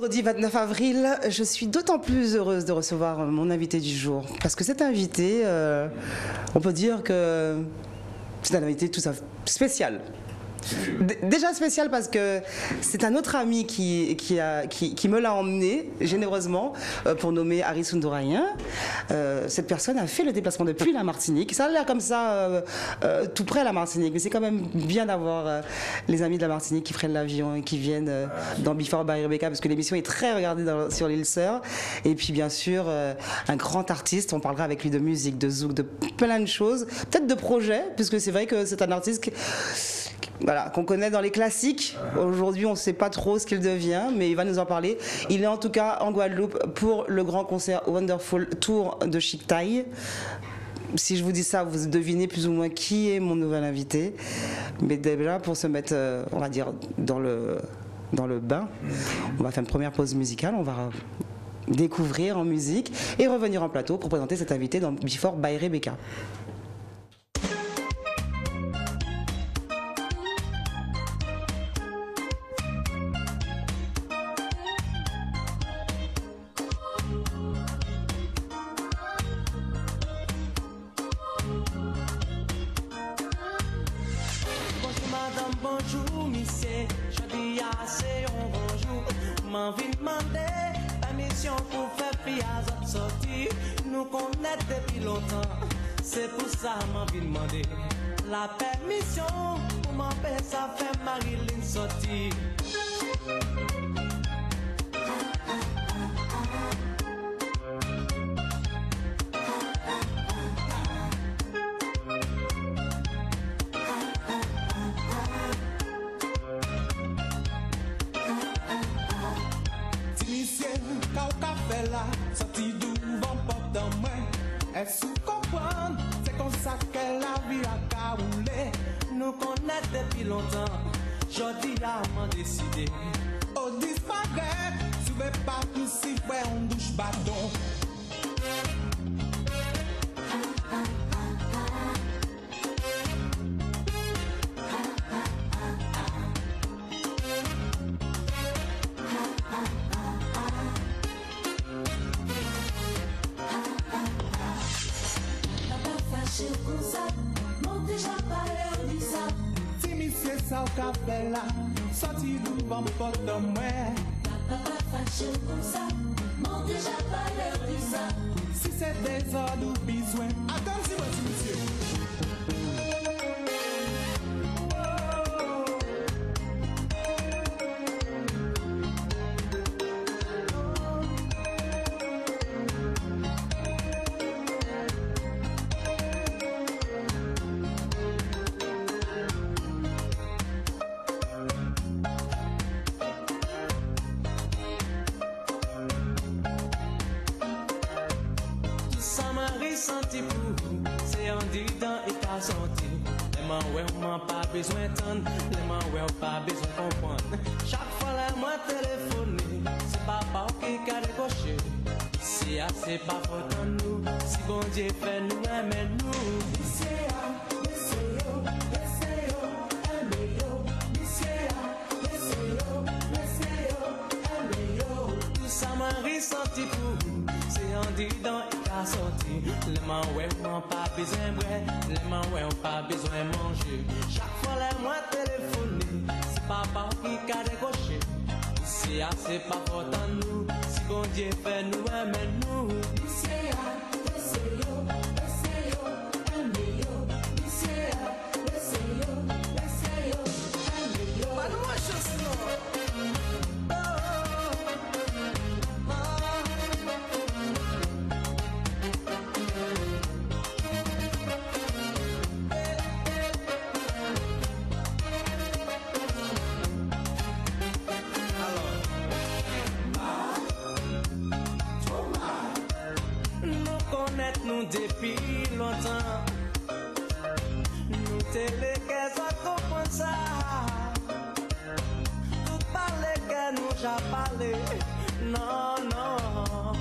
vendredi 29 avril, je suis d'autant plus heureuse de recevoir mon invité du jour. Parce que cet invité, on peut dire que c'est un invité tout à fait spécial. Déjà spécial parce que c'est un autre ami qui me l'a emmené généreusement pour nommer Harry Sundorayan. Cette personne a fait le déplacement depuis la Martinique. Ça a l'air comme ça tout près de la Martinique, mais c'est quand même bien d'avoir les amis de la Martinique qui prennent l'avion et qui viennent dans Before by Rebecca parce que l'émission est très regardée sur l'île Sœur. Et puis bien sûr un grand artiste, on parlera avec lui de musique, de zouk, de plein de choses, peut-être de projets, puisque c'est vrai que c'est un artiste voilà, qu'on connaît dans les classiques. Aujourd'hui, on ne sait pas trop ce qu'il devient, mais il va nous en parler. Il est en tout cas en Guadeloupe pour le grand concert Wonderful Tour de Chic Thai. Si je vous dis ça, vous devinez plus ou moins qui est mon nouvel invité. Mais déjà, pour se mettre, on va dire, dans le bain, on va faire une première pause musicale. On va découvrir en musique et revenir en plateau pour présenter cet invité dans Before by Rebecca. C'est pour ça que m'envie demander la permission pour m'empêcher ça faire Marilyn sortir. Timicien, quand on fait là, sorti devant porte dans moi. Est-ce que vous comprenez? C'est comme ça que la vie a caoulé. Nous connaissons depuis longtemps, j'aurais m'en décidé. Au disparaître, tu veux pas tout si ouais, on douche bâton. Ça au café là, sorti devant porte de moi. Papa fâché comme ça, mon déjà pas l'heure du ça. Si c'est des ordres ou besoin, attends-y, monsieur. Senti pour c'est en dedans et pas senti. Les mains ouais on pas besoin d'entendre, les mains ouais on pas besoin comprendre. Chaque fois les moi téléphoner, c'est papa qui a décoché. Si c'est pas faute en nous, si bon Dieu fait nous aimer nous. Tout ça m'a ressenti pour c'est en dedans et pas sorti. Les mains ouais on pas besoin de les mains ouais on pas besoin de manger. Chaque fois les moi téléphoner, c'est papa qui a décoché. Si c'est pas faute en nous, si bon Dieu fait nous aimer nous. Nous depuis longtemps, nous télégués à comprendre ça. Tout parler que nous j'ai parlé, non, non,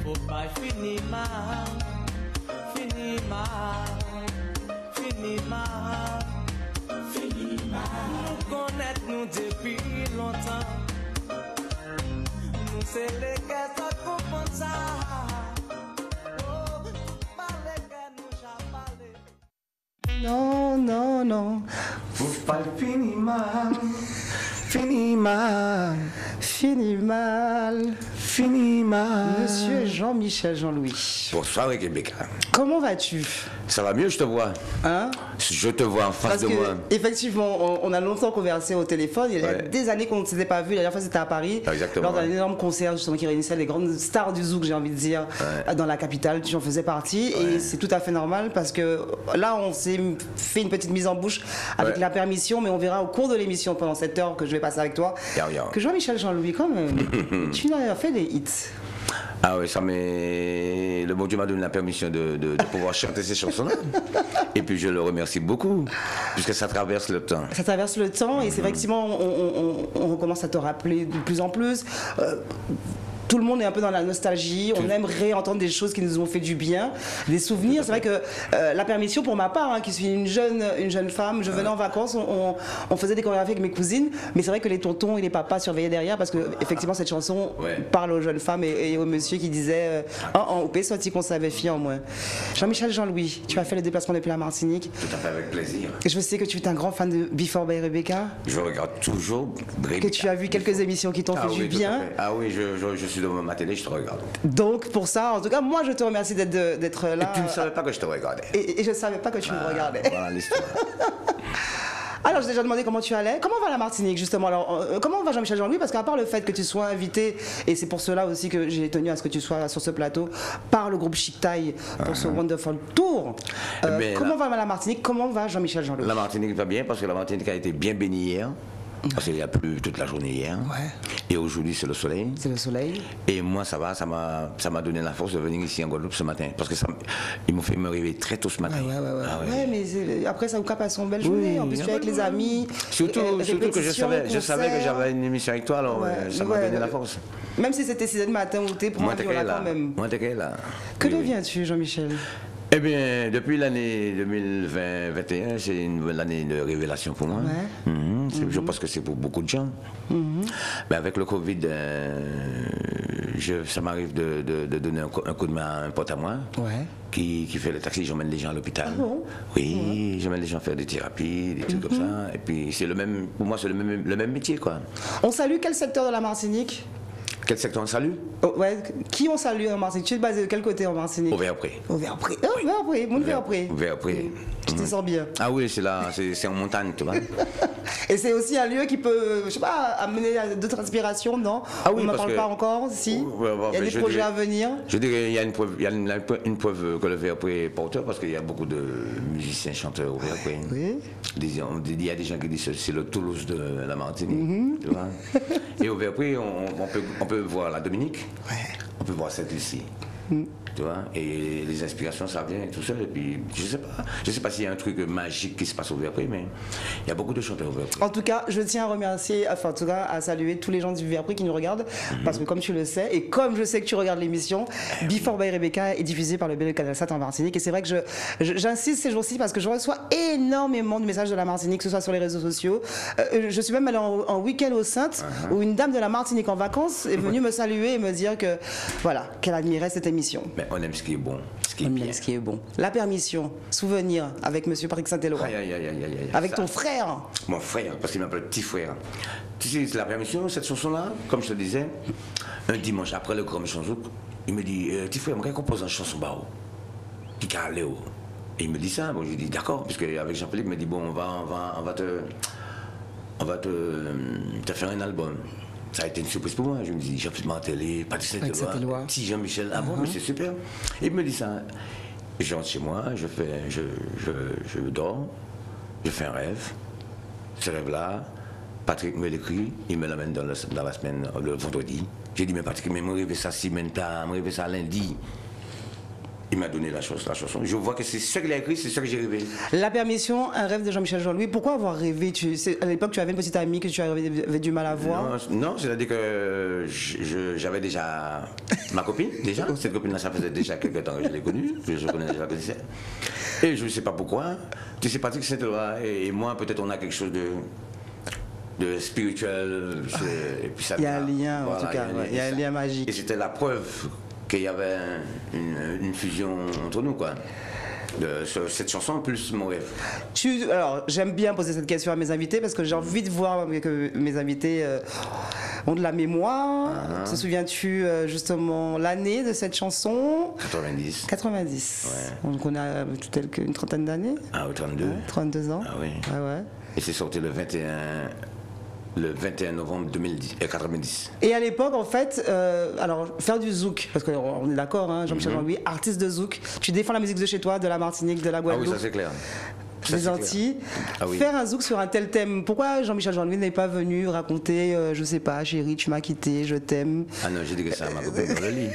faut pas finir mal, finir mal, finir mal, finir mal. Nous connaître nous depuis longtemps, c'est les gars qui comprennent ça. Oh, pas les gars nous j'ai parlé. Non, non, non. Vous parlez fini mal, fini mal, Fini mal. fini mal. Monsieur Jean-Michel Jean-Louis. Bonsoir Rebecca. Comment vas-tu? Ça va mieux, je te vois. Hein? Je te vois en face Parce de moi. que, effectivement, on a longtemps conversé au téléphone. Il y a Ouais. des années qu'on ne s'était pas vu. La dernière fois, c'était à Paris. Exactement. Lors d'un énorme concert, justement, qui réunissait les grandes stars du zouk, j'ai envie de dire, dans la capitale. Tu en faisais partie. Et c'est tout à fait normal parce que là, on s'est fait une petite mise en bouche avec Ouais. la permission. Mais on verra au cours de l'émission, pendant cette heure que je vais passer avec toi, Yeah. que Jean-Michel Jean-Louis, quand même, tu as fait des hits. Ah oui, ça m'est... Le bon Dieu m'a donné la permission de pouvoir chanter ces chansons-là. Et puis je le remercie beaucoup, puisque ça traverse le temps. Ça traverse le temps et c'est vrai que effectivement, on recommence à te rappeler de plus en plus. Tout le monde est un peu dans la nostalgie, on aime réentendre des choses qui nous ont fait du bien, des souvenirs. C'est vrai que la permission pour ma part, qui suis une jeune femme, je venais en vacances, on faisait des chorégraphies avec mes cousines, mais c'est vrai que les tontons et les papas surveillaient derrière parce que effectivement cette chanson parle aux jeunes femmes et aux messieurs qui disaient en OP sorti qu'on savait fier en moins. Jean-Michel Jean-Louis, tu as fait le déplacement depuis la Martinique. Tout à fait avec plaisir. Et je sais que tu es un grand fan de Before by Rebecca. Je regarde toujours Que tu as vu quelques émissions qui t'ont fait du bien. Ah oui, je suis devant ma télé, je te regarde. Donc pour ça, en tout cas, moi je te remercie d'être là. Et tu ne savais pas que je te regardais. Et je ne savais pas que tu me regardais. Voilà l'histoire. Alors, j'ai déjà demandé comment tu allais. Comment va la Martinique, justement? Alors, comment va Jean-Michel Jean-Louis? Parce qu'à part le fait que tu sois invité, et c'est pour cela aussi que j'ai tenu à ce que tu sois sur ce plateau, par le groupe Chic Taille pour ce Wonderful Tour. Comment va la Martinique? Comment va Jean-Michel Jean-Louis? La Martinique va bien parce que la Martinique a été bien bénie hier. Parce qu'il y a plu toute la journée hier. Et aujourd'hui, c'est le soleil. C'est le soleil. Et moi, ça va, ça m'a donné la force de venir ici en Guadeloupe ce matin. Parce que ils m'ont fait me réveiller très tôt ce matin. Ouais, mais après, ça vous cap à son belle journée. En plus, tu es avec les amis. Surtout que je savais que j'avais une émission avec toi, alors ça m'a donné la force. Même si c'était 6 h du matin ou t'es pour moi, quand même. Moi, t'es là. Que deviens-tu, Jean-Michel? Eh bien, depuis l'année 2020-2021, c'est une nouvelle année de révélation pour moi. Je pense que c'est pour beaucoup de gens. Mais avec le Covid, ça m'arrive de donner un coup de main à un pote à moi qui fait le taxi. J'emmène les gens à l'hôpital. Oui, j'emmène les gens faire des thérapies, des trucs comme ça. Et puis, pour moi, c'est le même métier, quoi. On salue quel secteur de la Martinique? Quel secteur on salue? Qui on salue en Martinique? Tu es basé de quel côté en Martinique? Au Verpré. Au Verpré. Mon Verpré. Verpré. Tu te sens bien? Ah oui, c'est là, c'est en montagne, tu vois. Et c'est aussi un lieu qui peut, je sais pas, amener à d'autres inspirations, non? Ah oui, on n'en parce parle que... pas encore, si? Il y a des projets à venir? Je dirais qu'il y a une preuve que le Verpré est porteur parce qu'il y a beaucoup de musiciens, chanteurs au Verpré. Oui. Il y a des gens qui disent que c'est le Toulouse de la Martinique. Tu vois. Et au Verpré, on peut voir la Dominique, on peut voir Sainte-Lucie. Tu vois, et les inspirations, ça vient tout seul. Et puis, je sais pas s'il y a un truc magique qui se passe au Verpré, mais il y a beaucoup de chanteurs au Verpré. En tout cas, je tiens à remercier, enfin, en tout cas, à saluer tous les gens du Verpré qui nous regardent, parce que comme tu le sais, et comme je sais que tu regardes l'émission, Before by Rebecca est diffusée par le BL Canal 7 en Martinique. Et c'est vrai que j'insiste ces jours-ci parce que je reçois énormément de messages de la Martinique, que ce soit sur les réseaux sociaux. Je suis même allée en week-end au Saintes, où une dame de la Martinique en vacances est venue me saluer et me dire que, voilà, qu'elle admirait cette émission. Mais on aime ce qui est bon, ce qui est On bien. aime ce qui est bon. La permission, souvenir avec monsieur Patrick Saint-Éloi. Avec Ça, ton frère. Mon frère, parce qu'il m'appelle petit frère. Tu sais, c'est la permission, cette chanson-là, comme je te disais, un dimanche après le grand Zouk, il me dit, petit frère, moi, compose une chanson bao, qui Léo. Et il me dit ça, bon, je lui dis d'accord, puisque avec Jean-Philippe, il me dit, bon, on va te faire un album. Ça a été une surprise pour moi. Je me dis, Jean-Philippe Mantelé, Patrick Saint-Éloi, petit Jean-Michel, ah bon, mais c'est super. Et il me dit ça. Je rentre chez moi, je dors, je fais un rêve. Ce rêve-là, Patrick me l'écrit, il me l'amène dans la semaine, le vendredi. J'ai dit, mais Patrick, mais moi, rêvé ça semaine, moi, rêvé ça lundi. Il m'a donné la chanson. Je vois que c'est ce qu'il a écrit, c'est ce que j'ai rêvé. La permission, un rêve de Jean-Michel Jean-Louis. Pourquoi avoir rêvé? À l'époque, tu avais une petite amie que tu avais du mal à voir? Non, c'est-à-dire que j'avais déjà ma copine, déjà. Cette copine-là, ça faisait déjà quelques temps que je l'ai connue. Je connaissais. Et je ne sais pas pourquoi. Tu sais, Patrick Saint-Éloi et moi, peut-être on a quelque chose de spirituel. Et puis ça, il y a un lien, en tout cas. Il y a un lien magique. Et c'était la preuve qu'il y avait une fusion entre nous, quoi. Cette chanson plus mon rêve. Alors, j'aime bien poser cette question à mes invités parce que j'ai envie de voir que mes invités ont de la mémoire. Te souviens-tu justement l'année de cette chanson? 90. 90. Ouais. Donc on a une trentaine d'années. Ah, 32. 32 ans. Ah oui. Ah ouais. Et c'est sorti le 21 novembre 90. Et à l'époque, en fait, alors faire du zouk, parce qu'on est d'accord, hein, Jean-Michel Jean-Louis, artiste de zouk, tu défends la musique de chez toi, de la Martinique, de la Guadeloupe. Ah oui, ça c'est clair. Des Antilles. Ah oui. Faire un zouk sur un tel thème, pourquoi Jean-Michel Jean-Louis n'est pas venu raconter, je sais pas, chérie, tu m'as quitté, je t'aime? Ah non, j'ai dit que ça à ma copine dans le lit.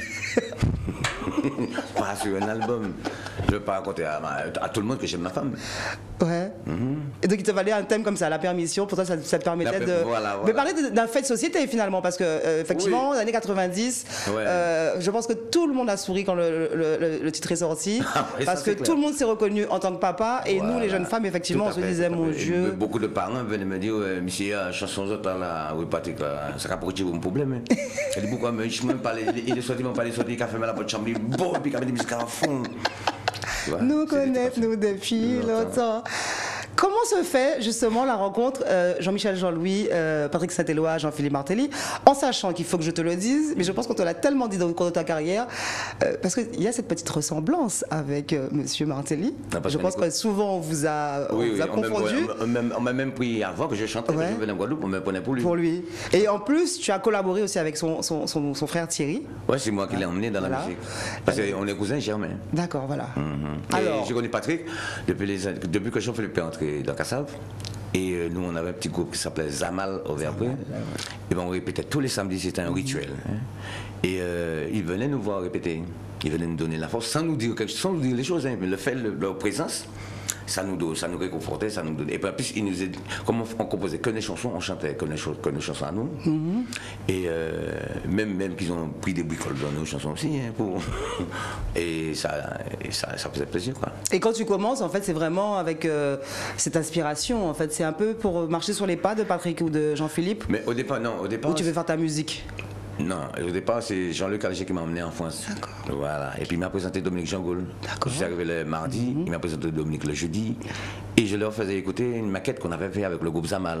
Pas sur un album. Je ne veux pas raconter à tout le monde que j'aime ma femme. Ouais. Et donc il te fallait un thème comme ça, la permission, pour toi ça te permettait de... Voilà. Mais parler d'un fait de société finalement, parce que effectivement, les années 90, je pense que tout le monde a souri quand le titre est sorti, parce que tout le monde s'est reconnu en tant que papa, et nous les jeunes femmes, effectivement, on se disait, mon Dieu... Beaucoup de parents venaient me dire, monsieur, la chanson là, oui Patrick, là, ça va pour un problème. Elle dit, pourquoi, mais je ne même pas, il est sorti, il a fait la porte chambre, bon, et puis il a mis des musiques à fond. Nous connaître, nous, depuis longtemps. Comment se fait justement la rencontre Jean-Michel Jean-Louis, Patrick Saint-Éloi, Jean-Philippe Martelly, en sachant qu'il faut que je te le dise, mais je pense qu'on te l'a tellement dit dans le cours de ta carrière, parce qu'il y a cette petite ressemblance avec Monsieur Martelly. Je pense que souvent on vous a confondu. On m'a même pris avant que je chantais, que je venais en Guadeloupe, on me prenait pour lui. Pour lui. Et en plus, tu as collaboré aussi avec son frère Thierry. Oui, c'est moi qui l'ai emmené dans la musique. Parce qu'on est cousins germains. D'accord, voilà. Alors, j'ai connu Patrick depuis que Jean-Philippe est entré dans Kassav. Et nous, on avait un petit groupe qui s'appelait Zamal au Verbré. Et ben, on répétait tous les samedis, c'était un rituel. Et ils venaient nous voir répéter. Ils venaient nous donner la force sans nous dire les choses. Mais le fait, leur présence, ça nous réconfortait, ça nous donnait. Et puis en plus, ils nous aidaient. Comme on composait que des chansons, on chantait que des chansons à nous. Et même qu'ils ont pris des bricoles dans nos chansons aussi. Et ça faisait plaisir, quoi. Et quand tu commences, en fait, c'est vraiment avec cette inspiration. En fait, c'est un peu pour marcher sur les pas de Patrick ou de Jean-Philippe. Mais au départ, non. Ou tu veux faire ta musique? Non, au départ, c'est Jean-Luc Alger qui m'a emmené en France. D'accord. Voilà. Et puis il m'a présenté Dominique Jean-Gaul. D'accord. Je suis arrivé le mardi, il m'a présenté Dominique le jeudi. Et je leur faisais écouter une maquette qu'on avait fait avec le groupe Zamal.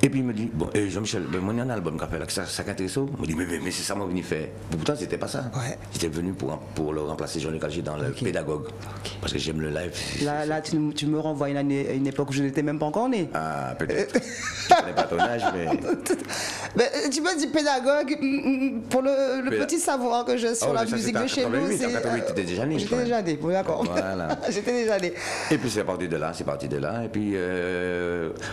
Et puis il me dit, bon, Jean-Michel, moi il y a un album qu'a fait là, ça t'intéresse? Il me dit, mais c'est ça moi venu faire. Pourtant, c'était pas ça. Ouais. J'étais venu pour le remplacer Jean-Luc Alger dans le pédagogue. Parce que j'aime le live. Là tu me renvoies à une époque où je n'étais même pas encore né. Ah, peut-être. Je connais pas ton âge, mais... Mais tu me dis pédagogue, pour le petit savoir que j'ai sur la musique de chez nous. En 88, t'étais déjà né. J'étais déjà né, d'accord. Voilà. J'étais déjà né. Et puis c'est parti de là. Et puis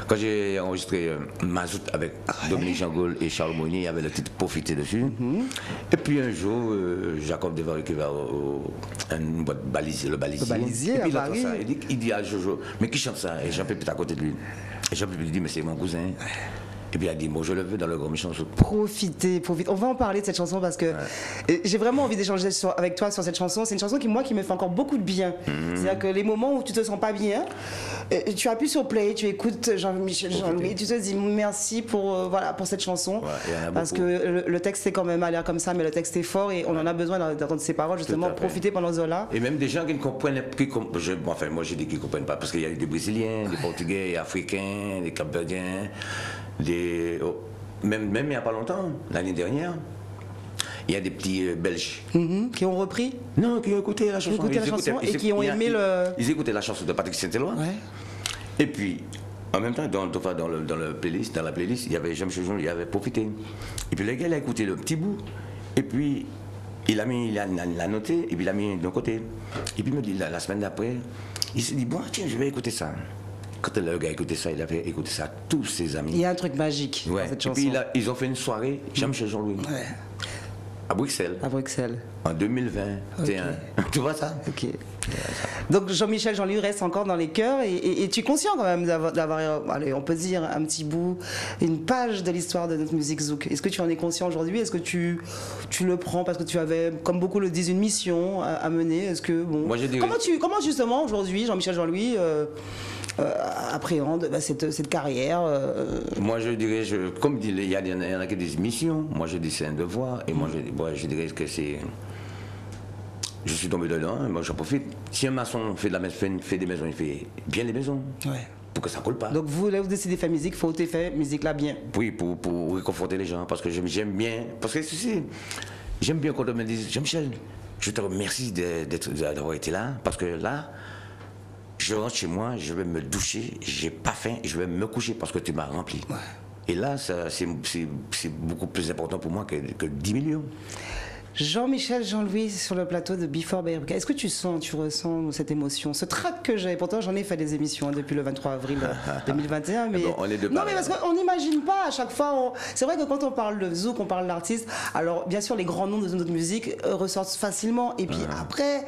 quand j'ai enregistré Mazout avec Dominique Jean-Gaul et Charles Monnier, il y avait le titre Profiter dessus. Et puis un jour, Jacob Devaré qui va une boîte balisier, le balisier. Et puis il à entend ça, il dit à Jojo, mais qui chante ça? Et Jean-Philippe est à côté de lui. Et Jean-Philippe lui dit, mais c'est mon cousin. Et puis il a dit, bon, je le veux dans le grand méchant. Profitez. On va en parler de cette chanson parce que j'ai vraiment envie d'échanger avec toi sur cette chanson. C'est une chanson qui me fait encore beaucoup de bien. C'est-à-dire que les moments où tu te sens pas bien, tu appuies sur play, tu écoutes Jean-Michel Jean-Louis, tu te dis merci pour cette chanson. Parce que le texte est quand même à l'air comme ça, mais le texte est fort et on en a besoin d'entendre ces paroles, justement, profiter pendant Zola. Et même des gens qui ne comprennent pas, enfin moi j'ai dit qu'ils ne comprennent pas, parce qu'il y a des Brésiliens, des Portugais, des Africains, des Cap-Verdiens. Même il n'y a pas longtemps, l'année dernière, il y a des petits Belges. Qui ont repris? Non, qui ont écouté la chanson. Et qui ont aimé le... Ils écoutaient la chanson de Patrick Saint-Éloi. Ouais. Et puis, en même temps, dans la playlist, il y avait Jean-Michel Jean, il avait Profité. Et puis le gars, il a écouté le petit bout. Et puis, il a noté, et puis il a mis d'un côté. Et puis il me dit, la semaine d'après, il s'est dit, bon, tiens, je vais écouter ça. Quand le gars a écouté ça, il a fait écouter ça à tous ses amis. Il y a un truc magique dans cette chanson. Et puis ils ont fait une soirée, Jean-Michel Jean-Louis, à Bruxelles. En 2021. Okay. Tu vois ça? Ok. Donc Jean-Michel Jean-Louis reste encore dans les cœurs et tu es conscient quand même d'avoir, allez, on peut dire, un petit bout, une page de l'histoire de notre musique zouk. Est-ce que tu en es conscient aujourd'hui? Est-ce que tu le prends parce que tu avais, comme beaucoup le disent, une mission à mener? Est-ce que, bon... Moi, je dirais... Comment justement aujourd'hui, Jean-Michel Jean-Louis, appréhendent cette carrière Moi, je dirais, comme il y en a qui disent mission, moi je dis c'est un devoir, et moi je dirais que c'est... Je suis tombé dedans, moi j'en profite. Si un maçon fait des maisons, il fait bien les maisons. Ouais. Pour que ça colle pas. Donc vous décidez de faire musique, il faut faire musique là bien. Oui, pour réconforter les gens, parce que j'aime bien. Parce que j'aime bien quand on me dit Jean-Michel, je te remercie d'avoir été là, parce que là, je rentre chez moi, je vais me doucher, j'ai pas faim, je vais me coucher parce que tu m'as rempli. Ouais. Et là, c'est beaucoup plus important pour moi que 10 millions. Jean-Michel, Jean-Louis sur le plateau de Before by RBK. Est-ce que tu ressens cette émotion, ce trac que j'ai? Pourtant, j'en ai fait des émissions depuis le 23 avril 2021. Mais bon, on est non, mais parce qu'on n'imagine pas à chaque fois. C'est vrai que quand on parle de zouk, on parle d'artistes. Alors, bien sûr, les grands noms de notre musique ressortent facilement. Et puis après,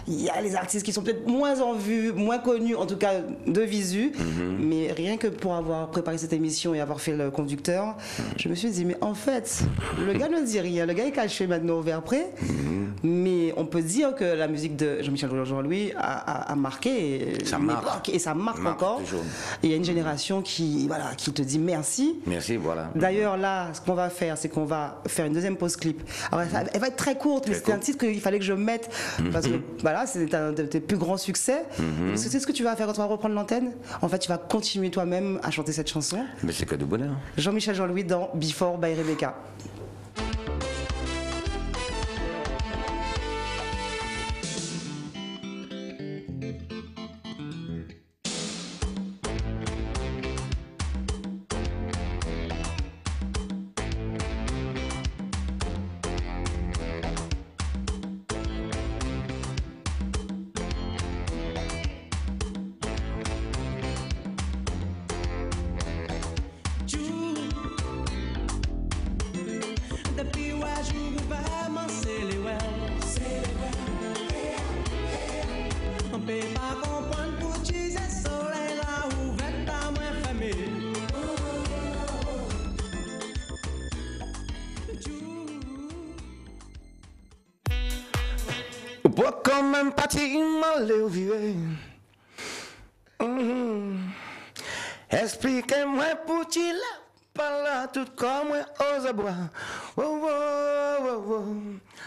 il y a les artistes qui sont peut-être moins en vue, moins connus, en tout cas de visu. Mais rien que pour avoir préparé cette émission et avoir fait le conducteur, je me suis dit, mais en fait, le gars ne dit rien. Le gars est caché maintenant après, mais on peut dire que la musique de Jean-Michel Jean-Louis a marqué ça marque. Et ça marque encore. Toujours. Et il y a une génération qui te dit merci. Merci, voilà. D'ailleurs, là, ce qu'on va faire, c'est qu'on va faire une deuxième pause clip. Alors, elle va être très courte, mais c'était un titre qu'il fallait que je mette parce que voilà, c'est un de tes plus grands succès. Est-ce que c'est ce que tu vas faire quand tu vas reprendre l'antenne? En fait, tu vas continuer toi-même à chanter cette chanson. Mais c'est que de bonheur. Jean-Michel Jean-Louis dans Before by RBK. Pour quand même partir m'aller vivre. Expliquez-moi pour tu là, pas là tout comme moi aux abois.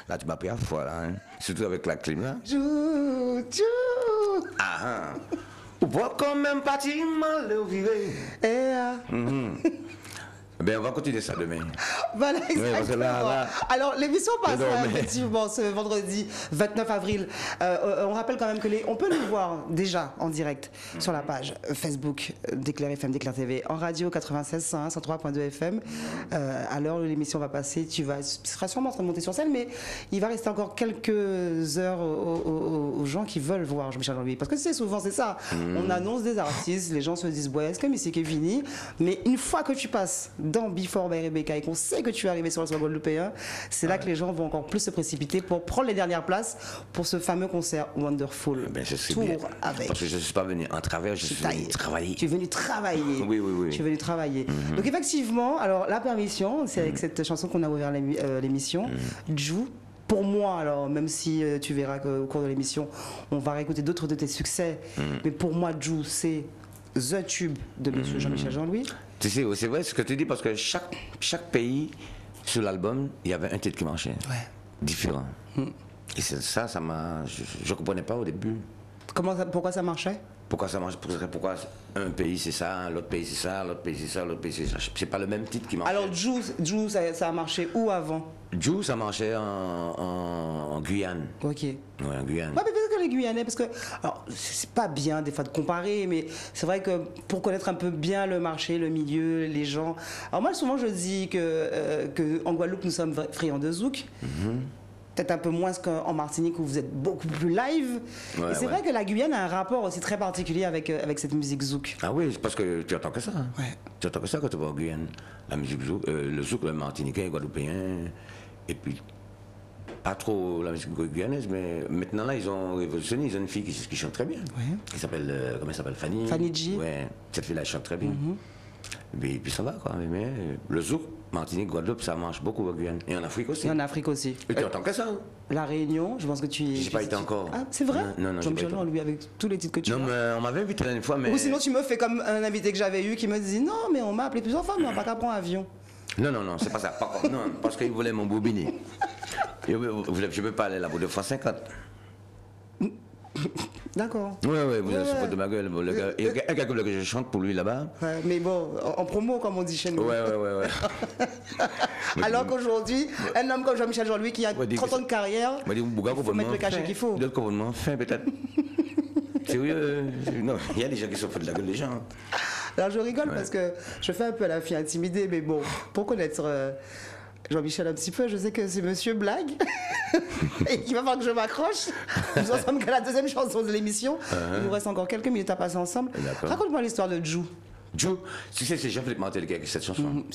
Là tu m'as pris à fois là, hein? Surtout avec la clim là. Pour quand même partir m'aller vivre. Ben, on va continuer ça demain. Voilà, exactement. Oui, là, alors, l'émission passera effectivement ce vendredi 29 avril. On rappelle quand même que on peut nous voir déjà en direct sur la page Facebook d'Éclair FM, d'Éclair TV, en radio 96.1, 103.2 FM. À l'heure où l'émission va passer, tu seras sûrement en train de monter sur scène, mais il va rester encore quelques heures aux gens qui veulent voir Jean-Michel Jean-Louis. Parce que souvent c'est ça. On annonce des artistes, les gens se disent, ouais, est-ce que musique est finie? Mais une fois que tu passes dans Before by RBK et qu'on sait que tu es arrivé sur le sol guadeloupéen, c'est là que les gens vont encore plus se précipiter pour prendre les dernières places pour ce fameux concert Wonderful. Ben, Tour avec. Parce que je ne suis pas venu en travers, je suis venu travailler. Tu es venu travailler. Oui. Tu es venu travailler. Donc effectivement, alors la permission, c'est avec cette chanson qu'on a ouvert l'émission. Jou. Pour moi, alors, même si tu verras qu'au cours de l'émission, on va réécouter d'autres de tes succès, mais pour moi, Jou, c'est The Tube de Monsieur Jean-Michel Jean-Louis. Tu sais, c'est vrai ce que tu dis, parce que chaque pays, sur l'album, il y avait un titre qui marchait. Ouais. Différent. Et ça m'a... Je ne comprenais pas au début. Pourquoi ça marchait? Pourquoi ça marche? Pourquoi un pays c'est ça, l'autre pays c'est ça, l'autre pays c'est ça, l'autre pays c'est ça. C'est pas le même titre qui marche. Alors Jou, ça a marché où avant? Jou, ça marchait en Guyane. Ok. Ouais, en Guyane. Ouais, mais peut-être que les Guyanais, parce que... Alors, c'est pas bien des fois de comparer, mais c'est vrai que pour connaître un peu bien le marché, le milieu, les gens... Alors moi, souvent, je dis qu'en Guadeloupe, nous sommes friands de zouk. Peut-être un peu moins qu'en Martinique où vous êtes beaucoup plus live. Ouais, et c'est vrai que la Guyane a un rapport aussi très particulier avec cette musique zouk. Ah oui, parce que tu entends que ça. Hein. Ouais. Tu entends que ça quand tu vas en Guyane. La musique zouk, le zouk, le martiniquais, le guadeloupéen, et puis pas trop la musique guyanaise, mais maintenant là, ils ont révolutionné, ils ont une fille qui chante très bien. Ouais. Qui s'appelle, comment elle s'appelle, Fanny. Fanny G. Ouais, cette fille-là, elle chante très bien. Et puis ça va, quoi. Mais le zouk, Martinique, Guadeloupe, ça marche beaucoup à Guyane. Et en Afrique aussi. Et en Afrique aussi. Et tu entends que ça, hein? La Réunion, je pense que tu... J'ai pas été encore. Ah, c'est vrai? Non, Jean-Michel Jean, lui, avec tous les titres que tu as. Non, mais on m'avait invité une fois, mais... Ou sinon, tu me fais comme un invité que j'avais eu qui me disait, non, mais on m'a appelé plusieurs fois, mais on n'a pas qu'à prendre avion. Non, c'est pas ça. Par contre, non, parce qu'il voulait mon bobiner. Je ne peux pas aller là pour 2 francs 50. D'accord. Oui, vous avez se foutre de ma gueule. Il y a un gars que je chante pour lui là-bas. Ouais, mais bon, en promo, comme on dit chez nous. Ouais. Alors qu'aujourd'hui, un homme comme Jean-Michel Jean-Louis qui a 30 ans de carrière, il faut mettre le cachet qu'il faut. D'autres complètement fin, peut-être. Sérieux? Non, il y a des gens qui se foutent de la gueule des gens. Alors je rigole parce que je fais un peu la fille intimidée, mais bon, pour connaître Jean-Michel un petit peu, je sais que c'est Monsieur Blague et qu'il va falloir que je m'accroche. Nous en sommes qu'à la deuxième chanson de l'émission. Il nous reste encore quelques minutes à passer ensemble. Raconte-moi l'histoire de Jou. Jou, tu sais, c'est Jean-Philippe Martel qui a écrit cette chanson.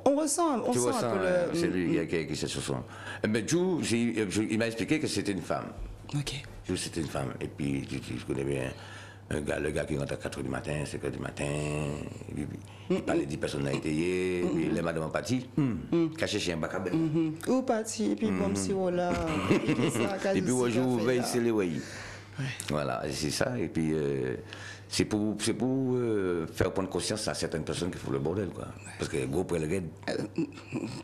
On ressent un peu le... C'est lui qui a écrit cette chanson. Mais Jou, il m'a expliqué que c'était une femme. Ok. Jou, c'était une femme. Et puis, je connais bien le gars qui rentre à 4h du matin, 5h du matin, il parlait de personnalité, puis les madames parties, caché chez un bac à belle. Ou parti, puis bon, si on l'a. Et puis, on joue, veille, c'est les way. Voilà, c'est ça. Et puis, c'est pour faire prendre conscience à certaines personnes qui font le bordel, quoi. Parce que gros pour le raid.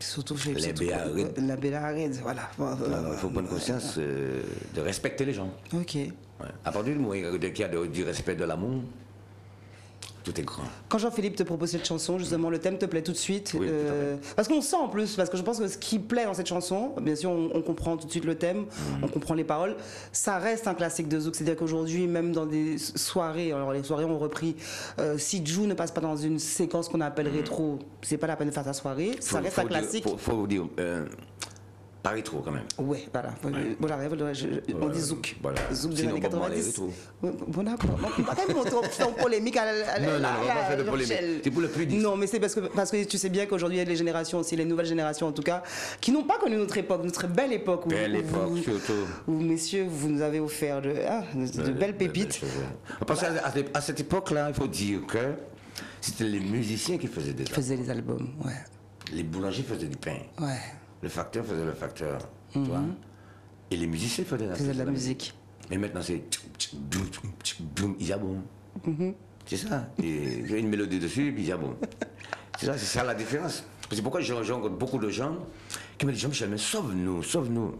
Surtout chez les BA-RED. La BA-RED, voilà. Il faut prendre conscience de respecter les gens. Ok. Ouais. À partir du moment qu'il y a du respect, de l'amour, tout est grand. Quand Jean-Philippe te propose cette chanson, justement, le thème te plaît tout de suite. Oui, tout à fait. Parce qu'on sent en plus, parce que je pense que ce qui plaît dans cette chanson, bien sûr, on comprend tout de suite le thème, on comprend les paroles. Ça reste un classique de zouk. C'est-à-dire qu'aujourd'hui, même dans des soirées, alors les soirées ont repris, si Jou ne passe pas dans une séquence qu'on appelle rétro, c'est pas la peine de faire sa soirée. Ça reste un classique. Faut vous dire. Pas rétro quand même. Ouais, voilà. Bon, j'arrive, on dit zouk. Voilà. Zouk des Sinon, années Bob Marley, 90. rétro. Bon, d'accord. On va quand même monter en polémique à Non, on va pas faire de polémique. C'est pour le plus dire. Non, mais c'est parce que tu sais bien qu'aujourd'hui, il y a les générations aussi, les nouvelles générations en tout cas, qui n'ont pas connu notre époque, notre belle époque. Belle époque, surtout. Où, messieurs, vous nous avez offert de belles pépites. Parce qu'à cette époque-là, il faut dire que c'était les musiciens qui faisaient des albums. Faisaient les albums, ouais. Les boulangers faisaient du pain. Ouais. Le facteur faisait le facteur. Tu vois? Et les musiciens faisaient de la musique. Et maintenant, c'est Isabon. C'est ça. Il y a une mélodie dessus, et puis Isabon. C'est ça la différence. C'est pourquoi j'ai rencontré beaucoup de gens qui me disent Jean-Michel, mais sauve-nous.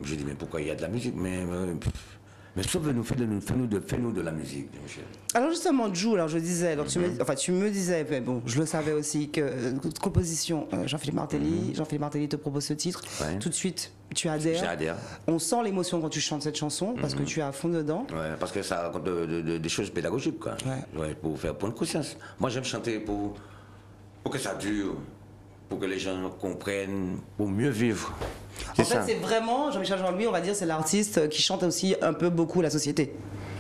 Je dis, mais pourquoi il y a de la musique? Mais sauve-nous, fais-nous de la musique, Jean-Michel. Alors justement, Jou, alors je disais, alors tu me disais, mais bon, je le savais aussi, que composition, Jean-Philippe Martelly te propose ce titre, tout de suite, tu adhères. J'adhère. On sent l'émotion quand tu chantes cette chanson, parce que tu es à fond dedans. Ouais, parce que ça raconte des choses pédagogiques, quoi. Ouais, pour faire prendre conscience. Moi, j'aime chanter pour que ça dure, pour que les gens comprennent, pour mieux vivre. En fait, c'est vraiment, Jean-Michel Jean-Louis, on va dire, c'est l'artiste qui chante aussi un peu beaucoup la société.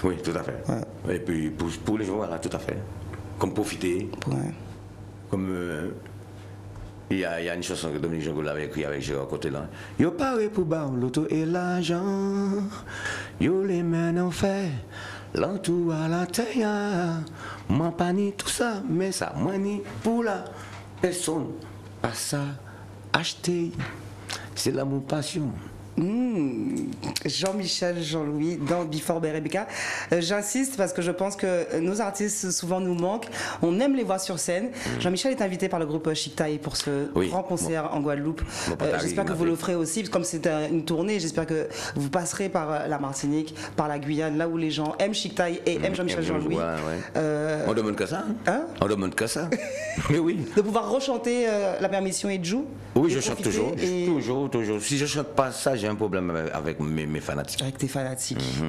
Oui, tout à fait. Ouais. Et puis pour les gens, voilà, tout à fait. Comme profiter. Ouais. Comme il y a une chanson que Dominique Jongo avait écrite avec Gérard Cotelin. Yo paré pour bar l'auto et l'argent. Yo les mains en fait. L'entour à la terre. M'en pas ni tout ça, mais ça, moi ni pour la personne. Pas ça, acheter. C'est l'amour passion. Jean-Michel Jean-Louis dans Before by Rebecca. J'insiste parce que je pense que nos artistes souvent nous manquent. On aime les voir sur scène. Jean-Michel est invité par le groupe Chic Taille pour ce grand concert en Guadeloupe. J'espère que vous le ferez aussi, comme c'est une tournée. J'espère que vous passerez par la Martinique, par la Guyane, là où les gens aiment Chic Taille et aiment Jean-Michel Jean-Louis. On demande que ça. On demande que ça. Mais oui. De pouvoir rechanter La Permission et Jou. Oui, je chante toujours. Toujours. Si je chante pas ça, j'ai un problème avec mes fanatiques. Avec tes fanatiques.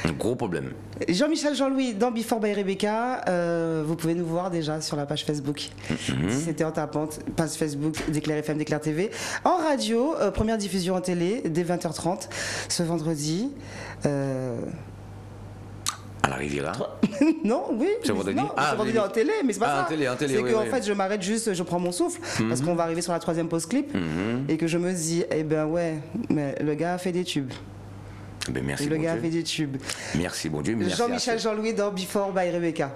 Un gros problème. Jean-Michel Jean-Louis dans Before by Rebecca. Vous pouvez nous voir déjà sur la page Facebook. C'était en tapant page Facebook d'Éclair FM, d'Éclair TV. En radio, première diffusion en télé dès 20h30 ce vendredi. À la Riviera. Non, oui. C'est vendredi. C'est vendredi en télé, mais c'est pas ça. En télé, c'est qu'en fait, je m'arrête juste, je prends mon souffle, parce qu'on va arriver sur la 3e pause clip, et que je me dis, eh ben ouais, mais le gars a fait des tubes. Ben merci, le gars a fait des tubes. Merci, bon Dieu. Jean-Michel Jean-Louis dans Before by Rebecca.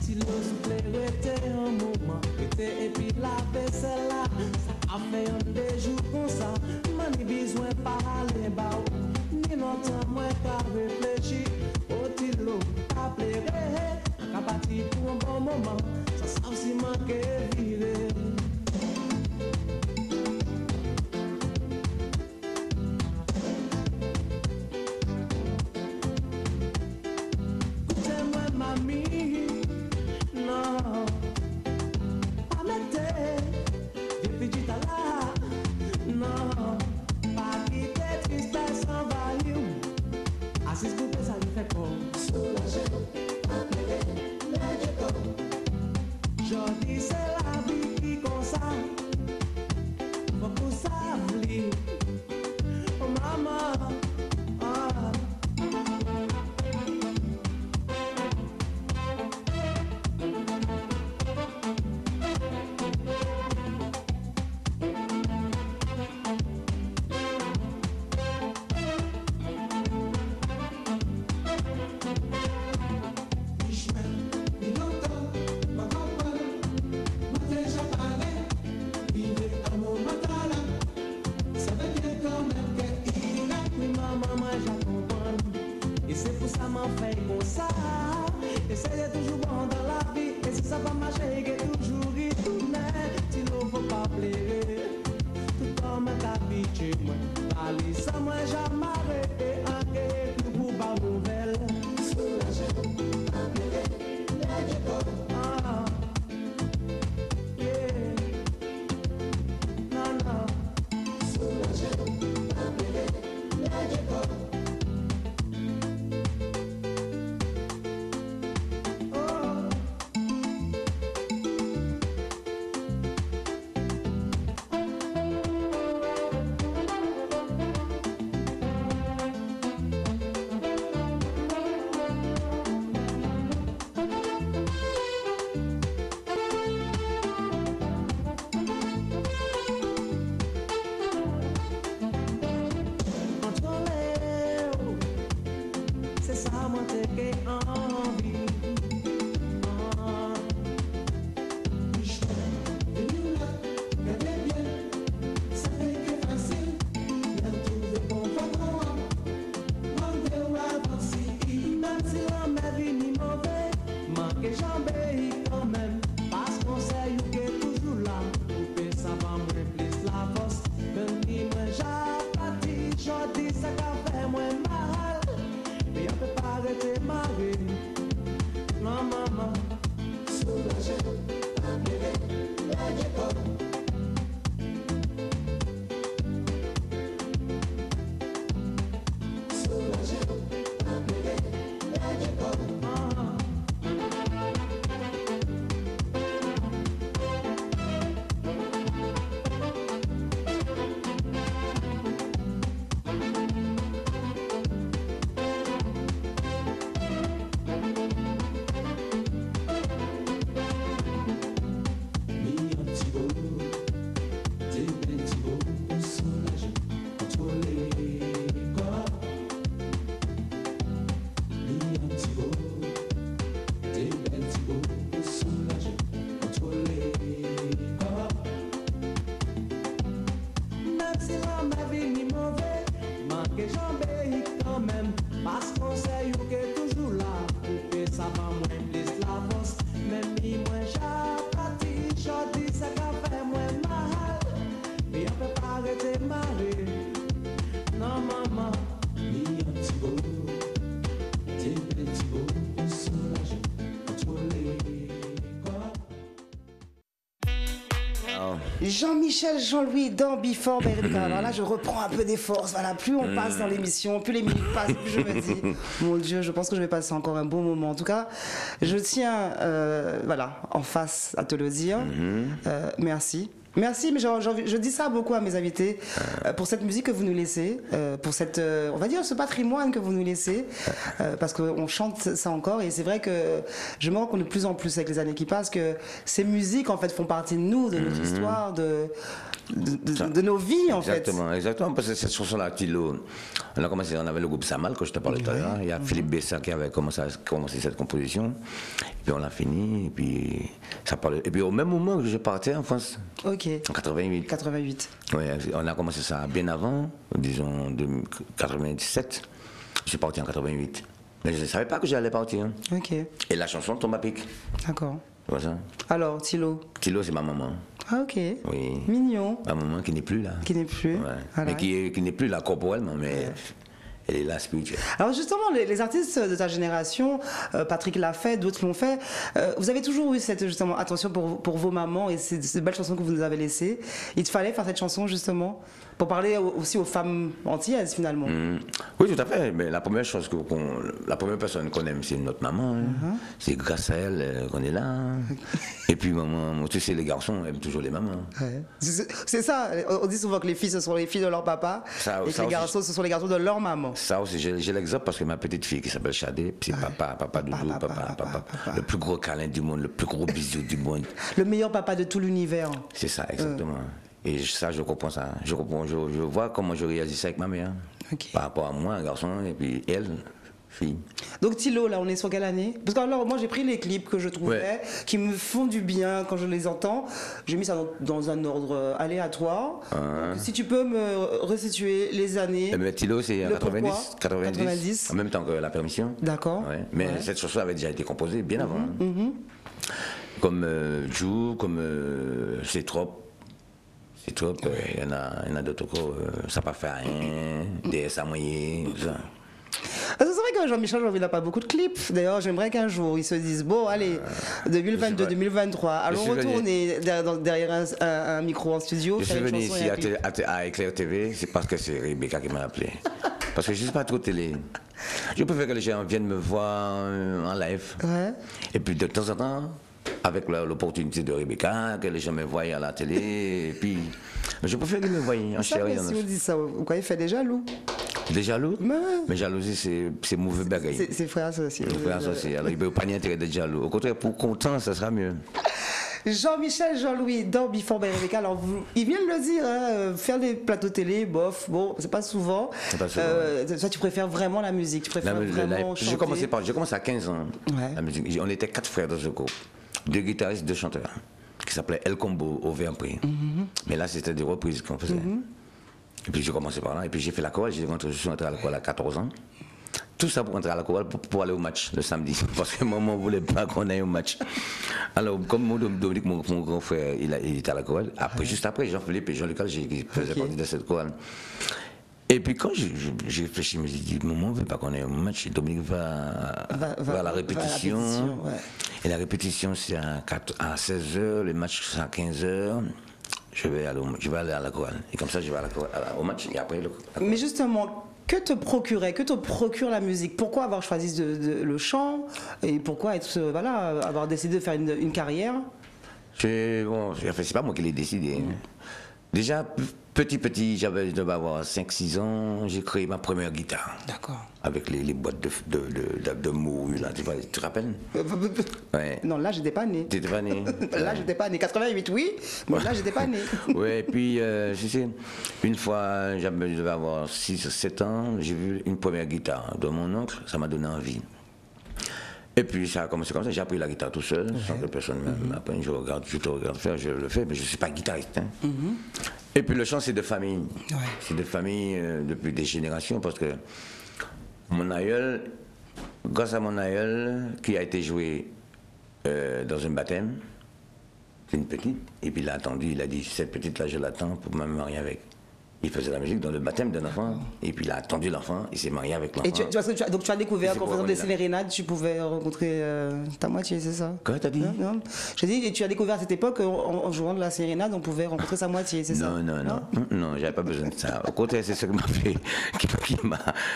Si Si l'eau souffle, rester un moment, rester et puis la vaisselle là. Ça a fait un des jours comme ça. Mani besoin parler bas. Ni longtemps moins qu'à réfléchir. Au-dessus de l'eau, à pleurer. À partir pour un bon moment. Ça sent aussi manquer virer. Jean-Michel Jean-Louis dans Before Baby. Alors là, je reprends un peu des forces. Voilà, plus on passe dans l'émission, plus les minutes passent, plus je me dis, mon Dieu, je pense que je vais passer encore un bon moment. En tout cas, je tiens, voilà, en face à te le dire. Merci. Merci, mais je dis ça beaucoup à mes invités, pour cette musique que vous nous laissez, pour cette, on va dire, ce patrimoine que vous nous laissez, parce qu'on chante ça encore, et c'est vrai que je me rends compte de plus en plus avec les années qui passent que ces musiques, en fait, font partie de nous, de notre histoire, de de nos vies, en fait. Exactement, parce que cette chanson-là, Tilo, on avait le groupe Samal, que je te parlais tout à l'heure. Il y a Philippe Bessa qui avait commencé cette composition. Et puis on l'a fini, et puis ça parlait. Et puis au même moment que je partais en France, en 88. 88. Oui, on a commencé ça bien avant, disons, de 97. Je suis parti en 88. Mais je ne savais pas que j'allais partir. Et la chanson tombe à pic. D'accord. Tu vois ça? Alors, Tilo? Tilo, c'est ma maman. Ah, ok. Oui. Mignon. Ma maman qui n'est plus là. Qui n'est plus. Ouais. Voilà. Mais qui n'est plus là corporellement, mais elle est là spirituelle. Alors justement, les artistes de ta génération, Patrick l'a fait, d'autres l'ont fait, vous avez toujours eu cette justement attention pour vos mamans et ces belles chansons que vous nous avez laissées. Il te fallait faire cette chanson justement pour parler aussi aux femmes antillaises finalement. Oui, tout à fait. Mais la première chose la première personne qu'on aime, c'est notre maman. Hein. C'est grâce à elle qu'on est là. Et puis maman, tu sais, les garçons aiment toujours les mamans. Ouais. C'est ça. On dit souvent que les filles, ce sont les filles de leur papa, et que les garçons, ce sont les garçons de leur maman. Ça aussi, j'ai l'exemple parce que ma petite fille qui s'appelle Chadé, c'est papa doudou, papa, le plus gros câlin du monde, le plus gros bisou du monde. Le meilleur papa de tout l'univers. C'est ça, exactement. Et ça, je comprends ça. Je vois comment je réagissais avec ma mère. Par rapport à moi, un garçon, et puis elle, fille. Donc Tilo, là, on est sur quelle année? Parce que alors, moi, j'ai pris les clips que je trouvais, qui me font du bien quand je les entends. J'ai mis ça dans un ordre aléatoire. Donc, si tu peux me restituer les années. Mais Tilo, c'est 90, en même temps que La Permission. D'accord. Ouais. Mais cette chanson avait déjà été composée bien avant. Comme Jou, comme C'est trop. C'est trop, il y en a d'autres encore, ça n'a pas fait rien, DS à moyen, tout ça. C'est vrai que Jean-Michel Janvier n'a pas beaucoup de clips. D'ailleurs, j'aimerais qu'un jour ils se disent bon, allez, 2022, 2023, allons retourner derrière un micro en studio. Je suis venu ici à Éclair TV, c'est parce que c'est Rebecca qui m'a appelé. Parce que je ne suis pas trop télé. Je préfère que les gens viennent me voir en live. Et puis de temps en temps, avec l'opportunité de Rebecca, que les gens me voient à la télé, et puis je préfère qu'ils me voient en chair et en os. Si vous dites ça, vous croyez fait des jaloux? Des jaloux? Mais jalousie, c'est mauvais bagaille. C'est frère associé. Frère associé, alors il ne peut pas y intérêt d'être jaloux. Au contraire, pour content, ça sera mieux. Jean-Michel, Jean-Louis, dans Before by Rebecca, alors ils viennent le dire, hein, faire des plateaux télé, bof, bon, c'est pas souvent. Toi, tu préfères vraiment la musique, tu préfères vraiment chanter. J'ai commencé à 15 ans, la musique. On était 4 frères dans ce groupe. 2 guitaristes, 2 chanteurs, qui s'appelaient El Combo au Verprix. Mais là, c'était des reprises qu'on faisait. Et puis j'ai commencé par là, et puis j'ai fait la chorale, je suis entré à la chorale à 14 ans. Tout ça pour entrer à la chorale, pour aller au match le samedi, parce que maman ne voulait pas qu'on aille au match. Alors, comme Dominique, mon grand frère, il était à la chorale, juste après, Jean-Philippe et Jean-Luc qui faisaient partie de cette chorale. Et puis quand j'ai réfléchi, je me suis dit, maman ne veut pas qu'on aille au match, Dominique va à la répétition. Et la répétition, c'est à 16h, le match, c'est à 15h. Je vais aller à la chorale. Et comme ça, je vais au match et après Mais justement, que te procure la musique? Pourquoi avoir choisi le chant? Et pourquoi avoir décidé de faire une carrière? C'est pas moi qui l'ai décidé. Déjà, petit, je devais avoir 5-6 ans, j'ai créé ma première guitare. D'accord. Avec les boîtes de mots, là, tu te rappelles? Non, là, j'étais pas né. T'étais pas né? Là, j'étais pas né. 88, oui, mais là, j'étais pas né. Et puis, tu sais, une fois, je devais avoir 6-7 ans, j'ai vu une première guitare de mon oncle, ça m'a donné envie. Et puis ça a commencé comme ça, j'ai appris la guitare tout seul, sans que personne m'apprenne. Je te regarde faire, je le fais, mais je ne suis pas guitariste. Hein. Et puis le chant, c'est de famille. C'est de famille depuis des générations, parce que mon aïeul, grâce à mon aïeul, qui a été joué dans un baptême, c'est une petite, et puis il a attendu, il a dit, cette petite-là, je l'attends pour me marier avec. Il faisait la musique dans le baptême d'un enfant, et puis il a attendu l'enfant, il s'est marié avec l'enfant. Et donc tu as découvert qu'en faisant des sérénades, tu pouvais rencontrer ta moitié, c'est ça? Quoi, t'as dit? Non. J'ai dit, et tu as découvert à cette époque qu'en jouant de la sérénade, on pouvait rencontrer sa moitié, c'est ça? Non, j'avais pas besoin de ça. Au contraire, c'est ce qui m'a fait,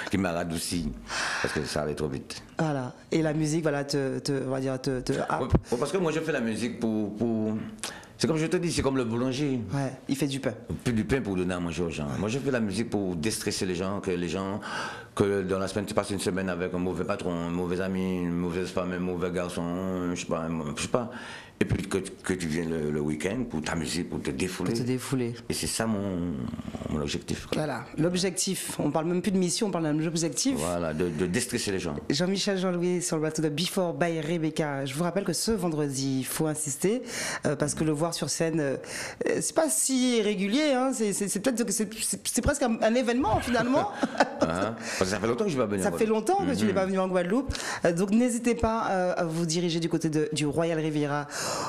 qui m'a radouci, parce que ça allait trop vite. Voilà. Et la musique, voilà, on va dire, Parce que moi, je fais la musique pour C'est comme je te dis, c'est comme le boulanger. Ouais, il fait du pain. Plus du pain pour donner à manger aux gens. Moi, je fais la musique pour déstresser les gens, que dans la semaine, tu passes une semaine avec un mauvais patron, un mauvais ami, une mauvaise femme, un mauvais garçon, je sais pas. Et puis que tu viennes le week-end pour t'amuser, pour te défouler. Pour te défouler. Et c'est ça mon objectif. Quoi. Voilà, l'objectif. On parle même plus de mission, on parle d'un objectif. Voilà, de déstresser les gens. Jean-Michel Jean-Louis sur le plateau de Before by Rebecca. Je vous rappelle que ce vendredi, il faut insister, parce que le voir sur scène, c'est pas si régulier, hein, c'est presque un événement finalement. Parce que ça fait longtemps que je ne suis pas venu. Ça fait longtemps que tu n'es pas venu en Guadeloupe. Donc n'hésitez pas à vous diriger du côté du Royal Riviera,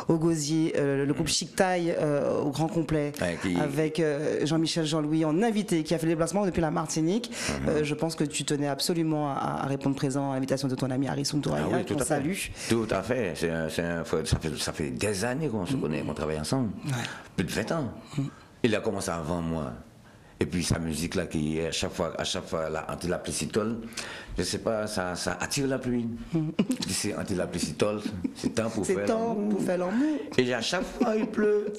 au Gosier, le groupe Chic Taille au grand complet, avec Jean-Michel Jean-Louis en invité, qui a fait le déplacement depuis la Martinique. Je pense que tu tenais absolument à répondre présent à l'invitation de ton ami Harrison Touraya, qu'on salue. Tout à fait. Ça fait des années qu'on se connaît, qu'on travaille ensemble. Plus de 20 ans. Il a commencé avant moi. Et puis sa musique là qui est à chaque fois anti-laplicitol, je sais pas, ça attire la pluie. C'est anti-laplicitol, c'est temps pour faire l'amour. Et à chaque fois il pleut.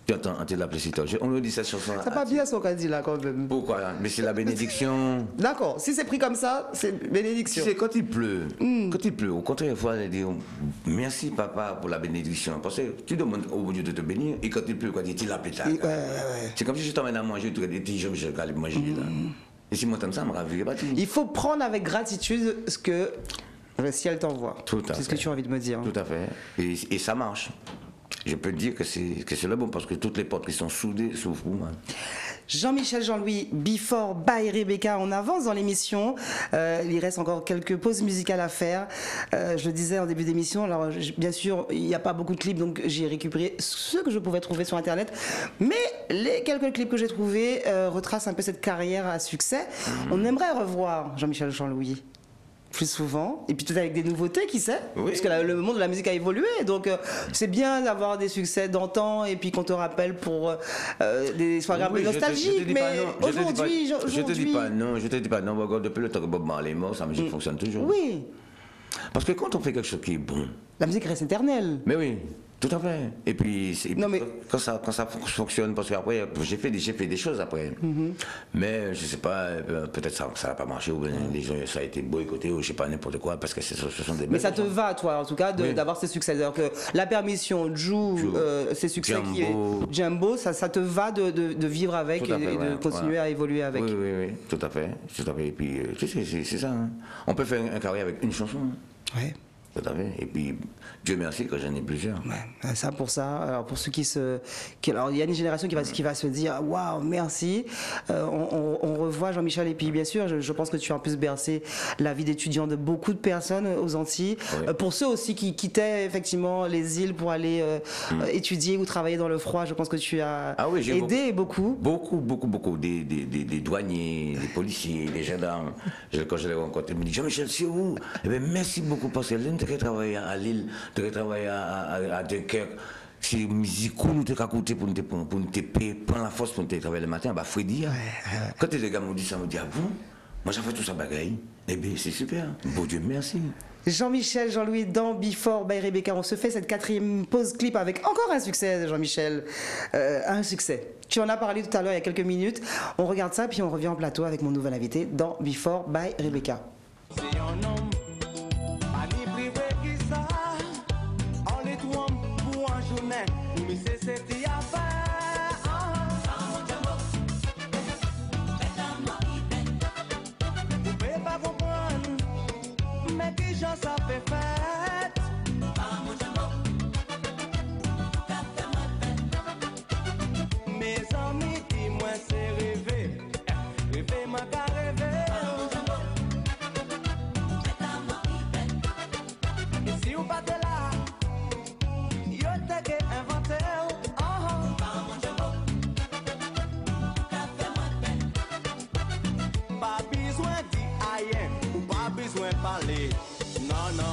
J'entends anti-laplicitol. On nous dit cette chanson. C'est pas bien ce qu'on dit là quand même. Pourquoi? Mais c'est la bénédiction. D'accord, si c'est pris comme ça, c'est bénédiction. C'est quand il pleut. Quand il pleut, au contraire, il faut aller dire merci papa pour la bénédiction. Parce que tu demandes au bon Dieu de te bénir et quand il pleut, quand il tire la pétale. C'est comme si je t'emmène à manger, tu dis Jean-Michel Caleb manger là. Et si moi t'aime ça, me ravirait pas. Il faut prendre avec gratitude ce que le ciel t'envoie. C'est ce que tu as envie de me dire. Tout à fait. Et ça marche. Je peux te dire que c'est le bon parce que toutes les portes qui sont soudées s'ouvrent pour moi. Jean-Michel Jean-Louis, Before by Rebecca, on avance dans l'émission. Il reste encore quelques pauses musicales à faire. Je le disais en début d'émission, alors bien sûr, il n'y a pas beaucoup de clips, donc j'ai récupéré ceux que je pouvais trouver sur Internet. Mais les quelques clips que j'ai trouvés retracent un peu cette carrière à succès. On aimerait revoir Jean-Michel Jean-Louis plus souvent, et puis tout avec des nouveautés, qui sait, parce que le monde de la musique a évolué, donc c'est bien d'avoir des succès d'antan et puis qu'on te rappelle pour des soirées un peu nostalgiques, mais aujourd'hui... Je te dis pas non, regarde, depuis le temps que Bob Marley est mort, sa musique fonctionne toujours. Oui. Parce que quand on fait quelque chose qui est bon... La musique reste éternelle. Mais oui. Tout à fait. Et puis, quand ça fonctionne, parce qu'après, j'ai fait des choses après. Mais je sais pas, peut-être ça n'a pas marché, ou les gens, ça a été boycotté, ou je sais pas, n'importe quoi, parce que ce sont des... Mais ça te va, toi, en tout cas, d'avoir ces succès. C'est-à-dire que la permission, Jou, ces succès Jumbo. qui est Jumbo, ça te va de vivre avec et de continuer à évoluer avec. Oui, tout à fait. Et puis, c'est ça. Hein. On peut faire un carrière avec une chanson. Oui. Tout à fait. Et puis, Dieu merci que j'en ai plusieurs. Ouais, ça pour ça. Alors pour ceux alors il y a une génération qui va se dire waouh, merci. On revoit Jean-Michel et puis bien sûr, je pense que tu as en plus bercé la vie d'étudiant de beaucoup de personnes aux Antilles. Pour ceux aussi qui quittaient effectivement les îles pour aller étudier ou travailler dans le froid, je pense que tu as aidé beaucoup. Beaucoup. Des douaniers, des policiers, des gendarmes. Quand je les rencontre, ils me disent Jean-Michel, c'est où? Eh bien, merci beaucoup parce que tu as travaillé à Lille, tu as travaillé à Dunkerque. C'est musique cool, tu as écouté pour te payer, prendre la force pour te travailler le matin. Bah, Freddy, quand les gars m'ont dit ça, me dit ah bon? Moi, j'ai fait tout ça bagaille. Eh bien, c'est super. Bon Dieu, merci. Jean-Michel Jean-Louis dans Before by Rebecca. On se fait cette 4e pause clip avec encore un succès, Jean-Michel. Un succès. Tu en as parlé tout à l'heure il y a quelques minutes. On regarde ça, puis on revient en plateau avec mon nouvel invité dans Before by Rebecca. Ça fait fête. Mes amis, dis-moi c'est rêver. Rêver m'a qu'à rêver. Et si vous pas de là, yo t'ai qu'à inventer. Pas besoin d'y aïe, ou pas besoin de parler. Non.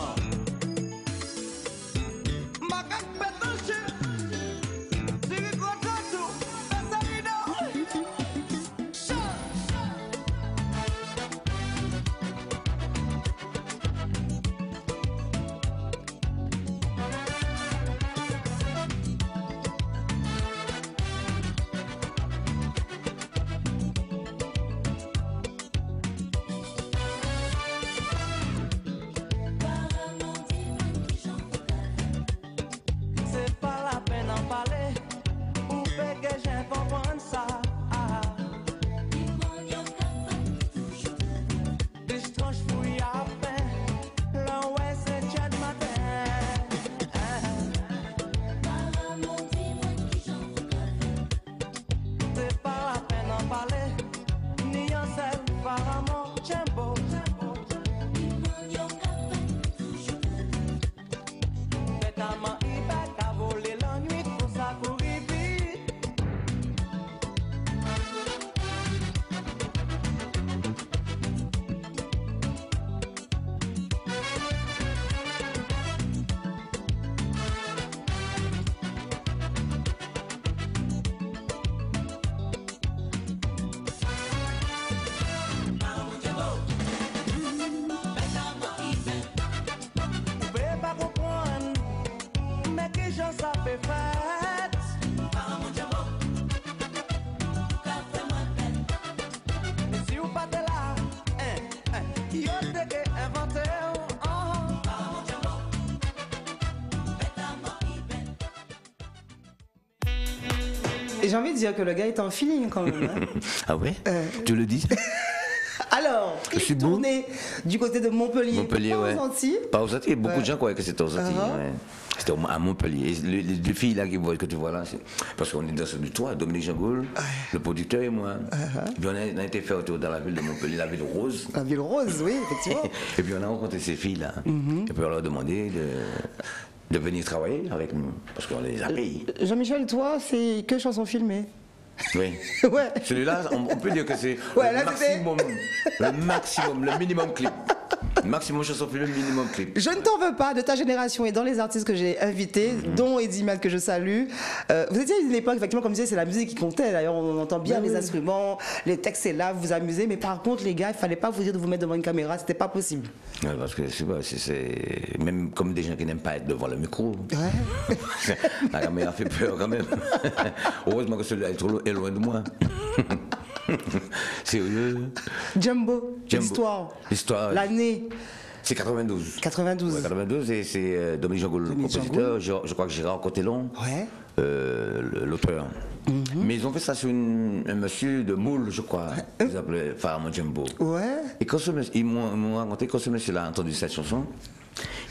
Et j'ai envie de dire que le gars est en feeling quand même. Hein. Ah ouais Tu le dis Alors, Je suis bon. tourné du côté de Montpellier, Montpellier, pas ouais. aux Antilles. Pas aux Antilles. Beaucoup de gens croyaient que c'était aux Antilles. Uh-huh. Ouais. C'était à Montpellier. Et les deux filles là que tu vois là, parce qu'on est dans ce toit, Dominique Jangoul, le producteur et moi. Et puis on a été faire un tour dans la ville de Montpellier, la ville rose. La ville rose, oui, effectivement. Et puis on a rencontré ces filles là. Et puis on leur a demandé de venir travailler avec nous, parce qu'on les a payés. Jean-Michel, toi, c'est que chansons filmées. Oui. Ouais. Celui-là, on peut dire que c'est Ouais, là, c'était- le maximum, le minimum clip. Maximum chanson film, minimum clip. Je ne t'en veux pas de ta génération et dans les artistes que j'ai invités, dont Eddie Mac que je salue. Vous étiez à une époque, effectivement, comme je disais, c'est la musique qui comptait. D'ailleurs, on entend bien les instruments, les textes, c'est là, vous vous amusez. Mais par contre, les gars, il fallait pas vous dire de vous mettre devant une caméra, c'était pas possible. Ouais, parce que c'est même comme des gens qui n'aiment pas être devant le micro. Ouais. La caméra fait peur quand même. Heureusement que celui-là est loin de moi. Sérieux. Jumbo, l'histoire. L'histoire. L'année. C'est 92. 92. Ouais, 92 et c'est Dominique Jangoul, le Dominique compositeur. Je crois que Gérard Cotelon, Ouais. l'auteur. Mais ils ont fait ça sur un monsieur de Moule, je crois. Ils s'appelaient Faramon Jumbo. Ouais. Et quand ils m'ont raconté, quand ce monsieur-là a entendu cette chanson,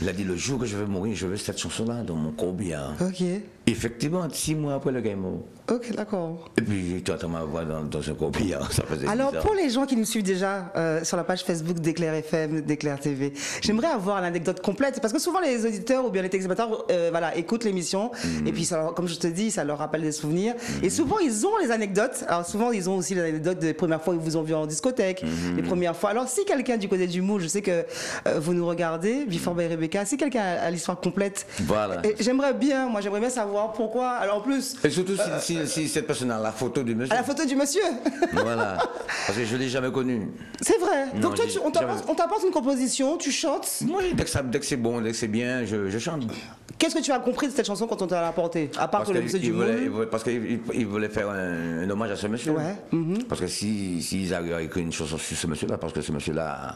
il a dit le jour que je vais mourir, je veux cette chanson-là dans mon corbillard. Ok. Effectivement, 6 mois après le gars est mort. Ok, d'accord. Et puis tu entends ma voix dans un corbillard, ça faisait Alors, bizarre. pour les gens qui nous suivent déjà sur la page Facebook d'Éclair FM, d'Éclair TV, j'aimerais avoir l'anecdote complète parce que souvent les auditeurs ou bien les téléspectateurs voilà, écoutent l'émission et puis, ça, comme je te dis, ça leur rappelle des souvenirs. Et souvent, ils ont les anecdotes. Alors, souvent, ils ont aussi les anecdotes des premières fois où ils vous ont vu en discothèque, les premières fois. Alors, si quelqu'un du côté du Moule, je sais que vous nous regardez, Before by Rebecca, si quelqu'un a l'histoire complète, Voilà. j'aimerais bien savoir pourquoi. Alors, en plus, Et surtout si cette personne a la photo du monsieur. à la photo du monsieur. Voilà. Parce que je ne l'ai jamais connu. C'est vrai. Non, Donc toi, j'ai- on t'apporte une composition, tu chantes. Oui, dès que c'est bon, dès que c'est bien, je chante. Qu'est-ce que tu as compris de cette chanson quand on t'a apporté? À part Parce que le monsieur du Moule. parce qu'il voulait faire un hommage à ce monsieur. Ouais. Parce que s'ils arrivent à écrire une chanson sur ce monsieur-là, parce que ce monsieur-là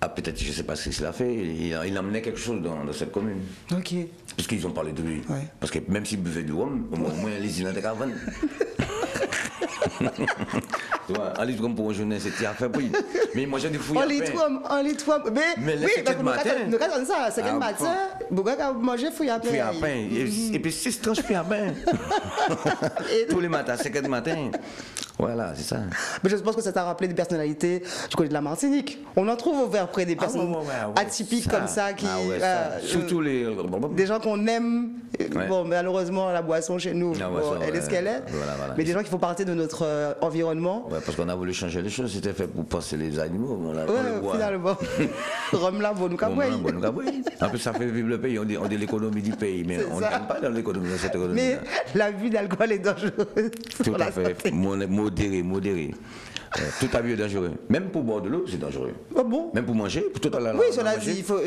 a peut-être, je ne sais pas ce qu'il a fait, il emmenait quelque chose dans cette commune. Ok. Puisqu'ils ont parlé de lui. Ouais. Parce que même s'il buvait du rhum, au moins les îles de caravane. Tu vois, un litre pour une journée, c'était à faire oui. Mais moi j'ai des fouilles. Un litre. Mais oui, le parce que matin. nous regardons ça, c'est Ah, le matin, vous avez mangé fouille à Fouille à pain. pain. Et puis 6 tranches fouille à pain. Tous les matins, 5 du matin. Voilà, c'est ça. Mais je pense que ça t'a rappelé des personnalités du côté de la Martinique. On en trouve au vers près des personnes ouais, atypiques ça. comme ça, qui, Surtout les. des gens qu'on aime. Ouais. Bon, malheureusement, la boisson chez nous, La bon, boisson, elle est ce qu'elle est. Voilà. Mais des gens qui font partie de notre environnement. Ouais, parce qu'on a voulu changer les choses, c'était fait pour passer les animaux. On le voit. Finalement. Rome là, bon, nous Bon, bon, en plus, ça fait vivre le pays, on dit l'économie du pays, mais on ça. n'aime pas dans l'économie, dans cette économie. Mais la vue d'alcool est dangereuse. Tout pour la à fait, santé. modéré. Tout abus est dangereux. Même pour boire de l'eau, c'est dangereux. Ah bon? Même pour manger, pour tout à l'heure. Oui, cela dit, il faut.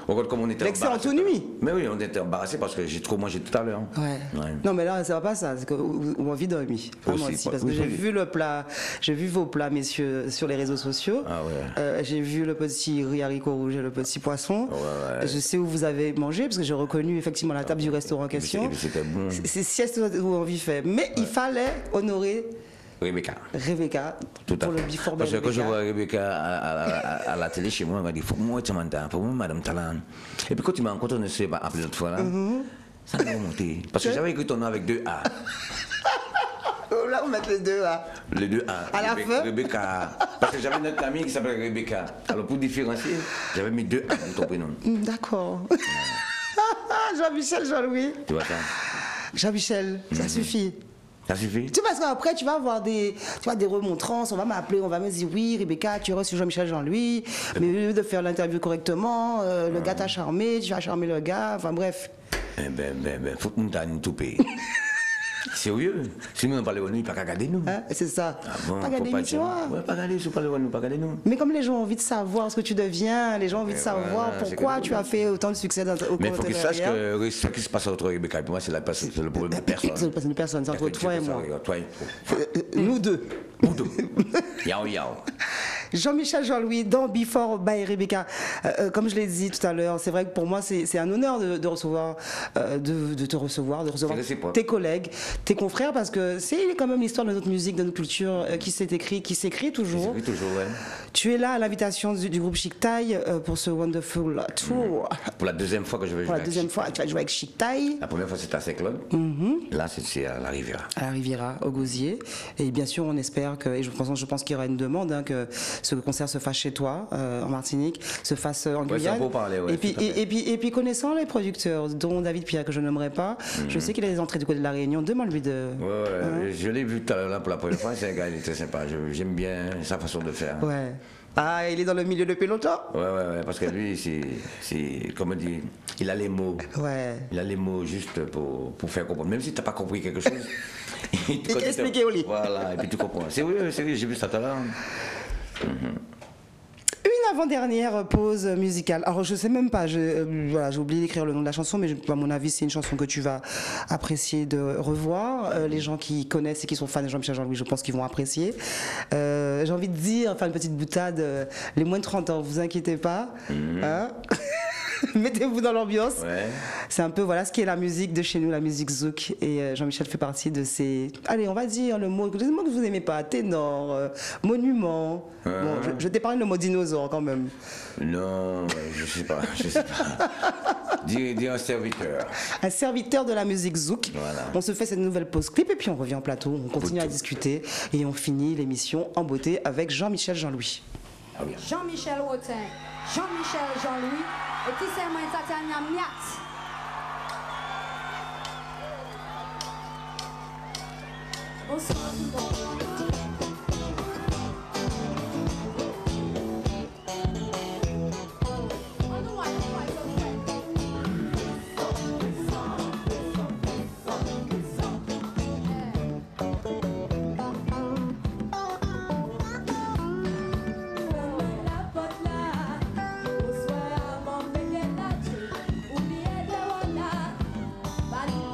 Regarde comme on était L'excès embarrassé. entonnuie. Mais oui, on était embarrassé parce que j'ai trop mangé tout à l'heure. Ouais. Non, mais là, ça va pas ça. C'est qu'on a envie dormir. Vraiment Aussi, aussi. Parce que oui, j'ai oui. vu le plat, j'ai vu vos plats, messieurs, sur les réseaux sociaux. Ah ouais. J'ai vu le petit riz haricot rouge et le petit poisson. Ouais. Je sais où vous avez mangé, parce que j'ai reconnu effectivement la table du restaurant en puis question. et puis c'était bon. C'est sieste où envie fait. Mais il fallait honorer Rebecca. Rebecca Tout à pour le fait. before Parce que quand je Rebecca. vois Rebecca à la télé chez moi, elle m'a dit, faut moi, tu m'entends, faut moi, Madame Talan. Et puis quand tu m'as rencontré, on ne s'est pas appelé l'autre fois là, ça m'a remonté. Parce que j'avais écrit ton nom avec 2 A. Oh, là, on met les deux là. Les 2 A. À la fin Rebecca. Parce que j'avais notre amie qui s'appelle Rebecca. Alors pour différencier, j'avais mis 2 A dans ton prénom. D'accord. Jean-Michel, Jean-Louis. Tu vois ça? Jean-Michel, ça suffit. Ça suffit? Tu sais, parce qu'après, tu vas avoir des remontrances, on va m'appeler, on va me dire, oui, Rebecca, tu as reçu Jean-Michel Jean-Louis, mais au lieu de faire l'interview correctement, le gars t'a charmé, tu as charmé le gars, enfin bref. Eh ben, faut que nous t'en tout payer. Sérieux? Si nous on parle de nous, il n'y a pas qu'à regarder nous. Hein, c'est ça. Ah bon, Pas faut garder pas l'émission, dire. hein. Ouais, pas regarder, si on parle de nous, pas regarder nous. Mais comme les gens ont envie de savoir ce que tu deviens, les gens ont envie de savoir voilà, c'est pourquoi que- tu as fait autant de succès au Mais il faut qu'ils sachent conteneur. que ce qui se passe entre Rebecca et moi, c'est le problème de personne. C'est une personne, c'est entre toi et moi. Toi et Nous deux. nous deux. Yao, yao. Jean-Michel Jean-Louis dans Before by Rebecca. Comme je l'ai dit tout à l'heure, c'est vrai que pour moi c'est un honneur de te recevoir, tes collègues, tes confrères, parce que c'est quand même l'histoire de notre musique, de notre culture qui s'écrit toujours. Ouais. Tu es là à l'invitation du groupe Chic Thai pour ce Wonderful Tour. Pour la deuxième fois que je vais jouer. Pour la deuxième fois, tu vas jouer avec Chic Thai. La première fois c'était à Saint-Claude. Là c'est à la Riviera. À la Riviera, au Gosier. Et bien sûr, on espère que, et je pense qu'il y aura une demande, hein, que ce concert se fasse chez toi, en Martinique, se fasse en Guyane. Ouais, et puis connaissant les producteurs, dont David Pierre, que je n'aimerais pas, je sais qu'il a des entrées du côté de la Réunion. Demande-lui de. Ouais. Je l'ai vu tout à l'heure là pour la première fois. C'est un gars, il est très sympa. J'aime bien sa façon de faire. Ouais. Ah, il est dans le milieu depuis longtemps. Ouais, parce que lui, c'est comme on dit, il a les mots. Ouais. Il a les mots juste pour faire comprendre. Même si tu n'as pas compris quelque chose, il peut expliquer au lit. Voilà, et puis tu comprends. C'est vrai, j'ai vu ça tout à l'heure. Une avant-dernière pause musicale. Alors je sais même pas, j'ai oublié d'écrire le nom de la chanson, mais à mon avis c'est une chanson que tu vas apprécier de revoir. Les gens qui connaissent et qui sont fans de Jean-Michel Jean-Louis, je pense qu'ils vont apprécier. J'ai envie de dire, enfin une petite boutade, les moins de 30 ans, vous inquiétez pas. Hein. Mettez-vous dans l'ambiance. Ouais. C'est un peu ce qui est la musique de chez nous, la musique zouk. Et Jean-Michel fait partie de ces... Allez, on va dire le mot que vous n'aimez pas, ténor, monument. Bon, je t'ai parlé le mot dinosaure quand même. Non, je sais pas. Dis un serviteur. Un serviteur de la musique zouk. Voilà. On se fait cette nouvelle pause clip et puis on revient en plateau, on continue à discuter et on finit l'émission en beauté avec Jean-Michel Jean-Louis. Ah oui. Jean-Michel Rotin, Jean-Michel Jean-Louis et qui c'est moi Tatiana Miat. Bonsoir tout le monde. Bye.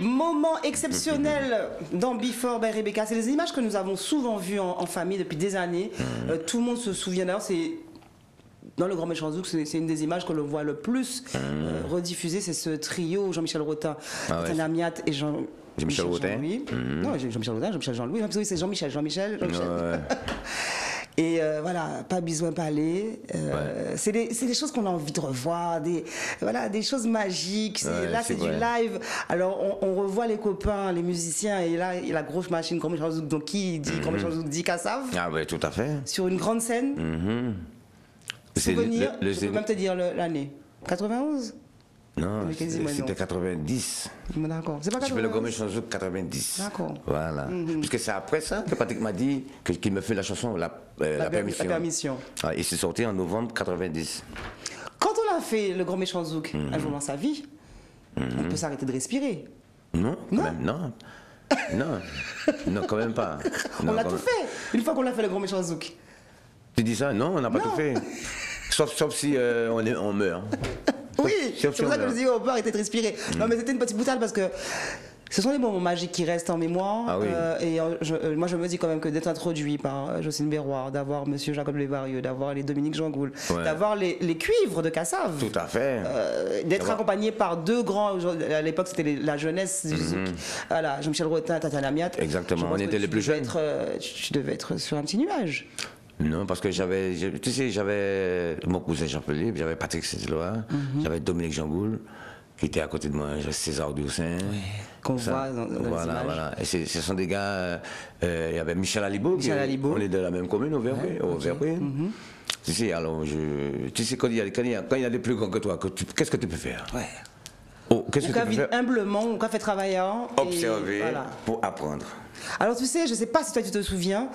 Moment exceptionnel dans Before by Rebecca. C'est des images que nous avons souvent vues en famille depuis des années. Tout le monde se souvient. D'ailleurs, c'est dans le Grand Méchant Zouk, c'est une des images que l'on voit le plus rediffusée. C'est ce trio Jean-Michel Rotin, Tania Amiat et Jean-Michel Rotin. Non, Jean-Michel Rotin, Jean-Michel Jean-Louis. Oui, c'est Jean-Michel. Et voilà, pas besoin de parler. C'est des choses qu'on a envie de revoir, des choses magiques. Là, c'est du live. Alors, on revoit les copains, les musiciens, et là, il y a la grosse machine Grand Méchant Zouk. Donc, qui dit Grand Méchant Zouk dit Kassav. Ah oui, tout à fait. Sur une grande scène. Souvenir, je peux même te dire l'année. 91? Non, c'était 90. D'accord. C'est pas 90. Je fais le Grand Méchant Zouk 90. D'accord. Voilà. Parce que c'est après ça que Patrick m'a dit qu'il me fait la chanson, la permission. La permission. Et c'est sorti en novembre 90. Quand on a fait le Grand Méchant Zouk, un jour dans sa vie, on peut s'arrêter de respirer. Non, quand même, non. Non, quand même pas. On l'a tout fait, une fois qu'on a fait le Grand Méchant Zouk. Tu dis ça? Non, on n'a pas tout fait. Sauf si on meurt. Oui, c'est pour ça que je dis on peut arrêter de respirer. Non, mais c'était une petite boutade parce que ce sont des moments magiques qui restent en mémoire. Ah oui. Et moi, je me dis quand même que d'être introduit par Jocelyne Berroir, d'avoir Monsieur Jacob Lévarieux, d'avoir les Dominique Jangoul, d'avoir les cuivres de Kassav. Tout à fait. D'être accompagné par deux grands. À l'époque, c'était la jeunesse du Zouk. Voilà, Jean-Michel Rotin, Tatiana Amiat. Exactement, on était les plus jeunes. Tu devais être sur un petit nuage. Non, parce que j'avais mon cousin Jean-Philippe, j'avais Patrick Cézlois, j'avais Dominique Jangoul, qui était à côté de moi, César Doussin. Oui, qu'on voit dans les images. Voilà. Et ce sont des gars, il y avait Michel Alibaud, on est de la même commune, au Verpé. Tu sais, alors, quand il y a des plus grands que toi, qu'est-ce que tu peux faire? Qu'est-ce que tu peux faire? Humblement, on a fait travailler. Observer pour apprendre. Alors tu sais, je ne sais pas si toi tu te souviens,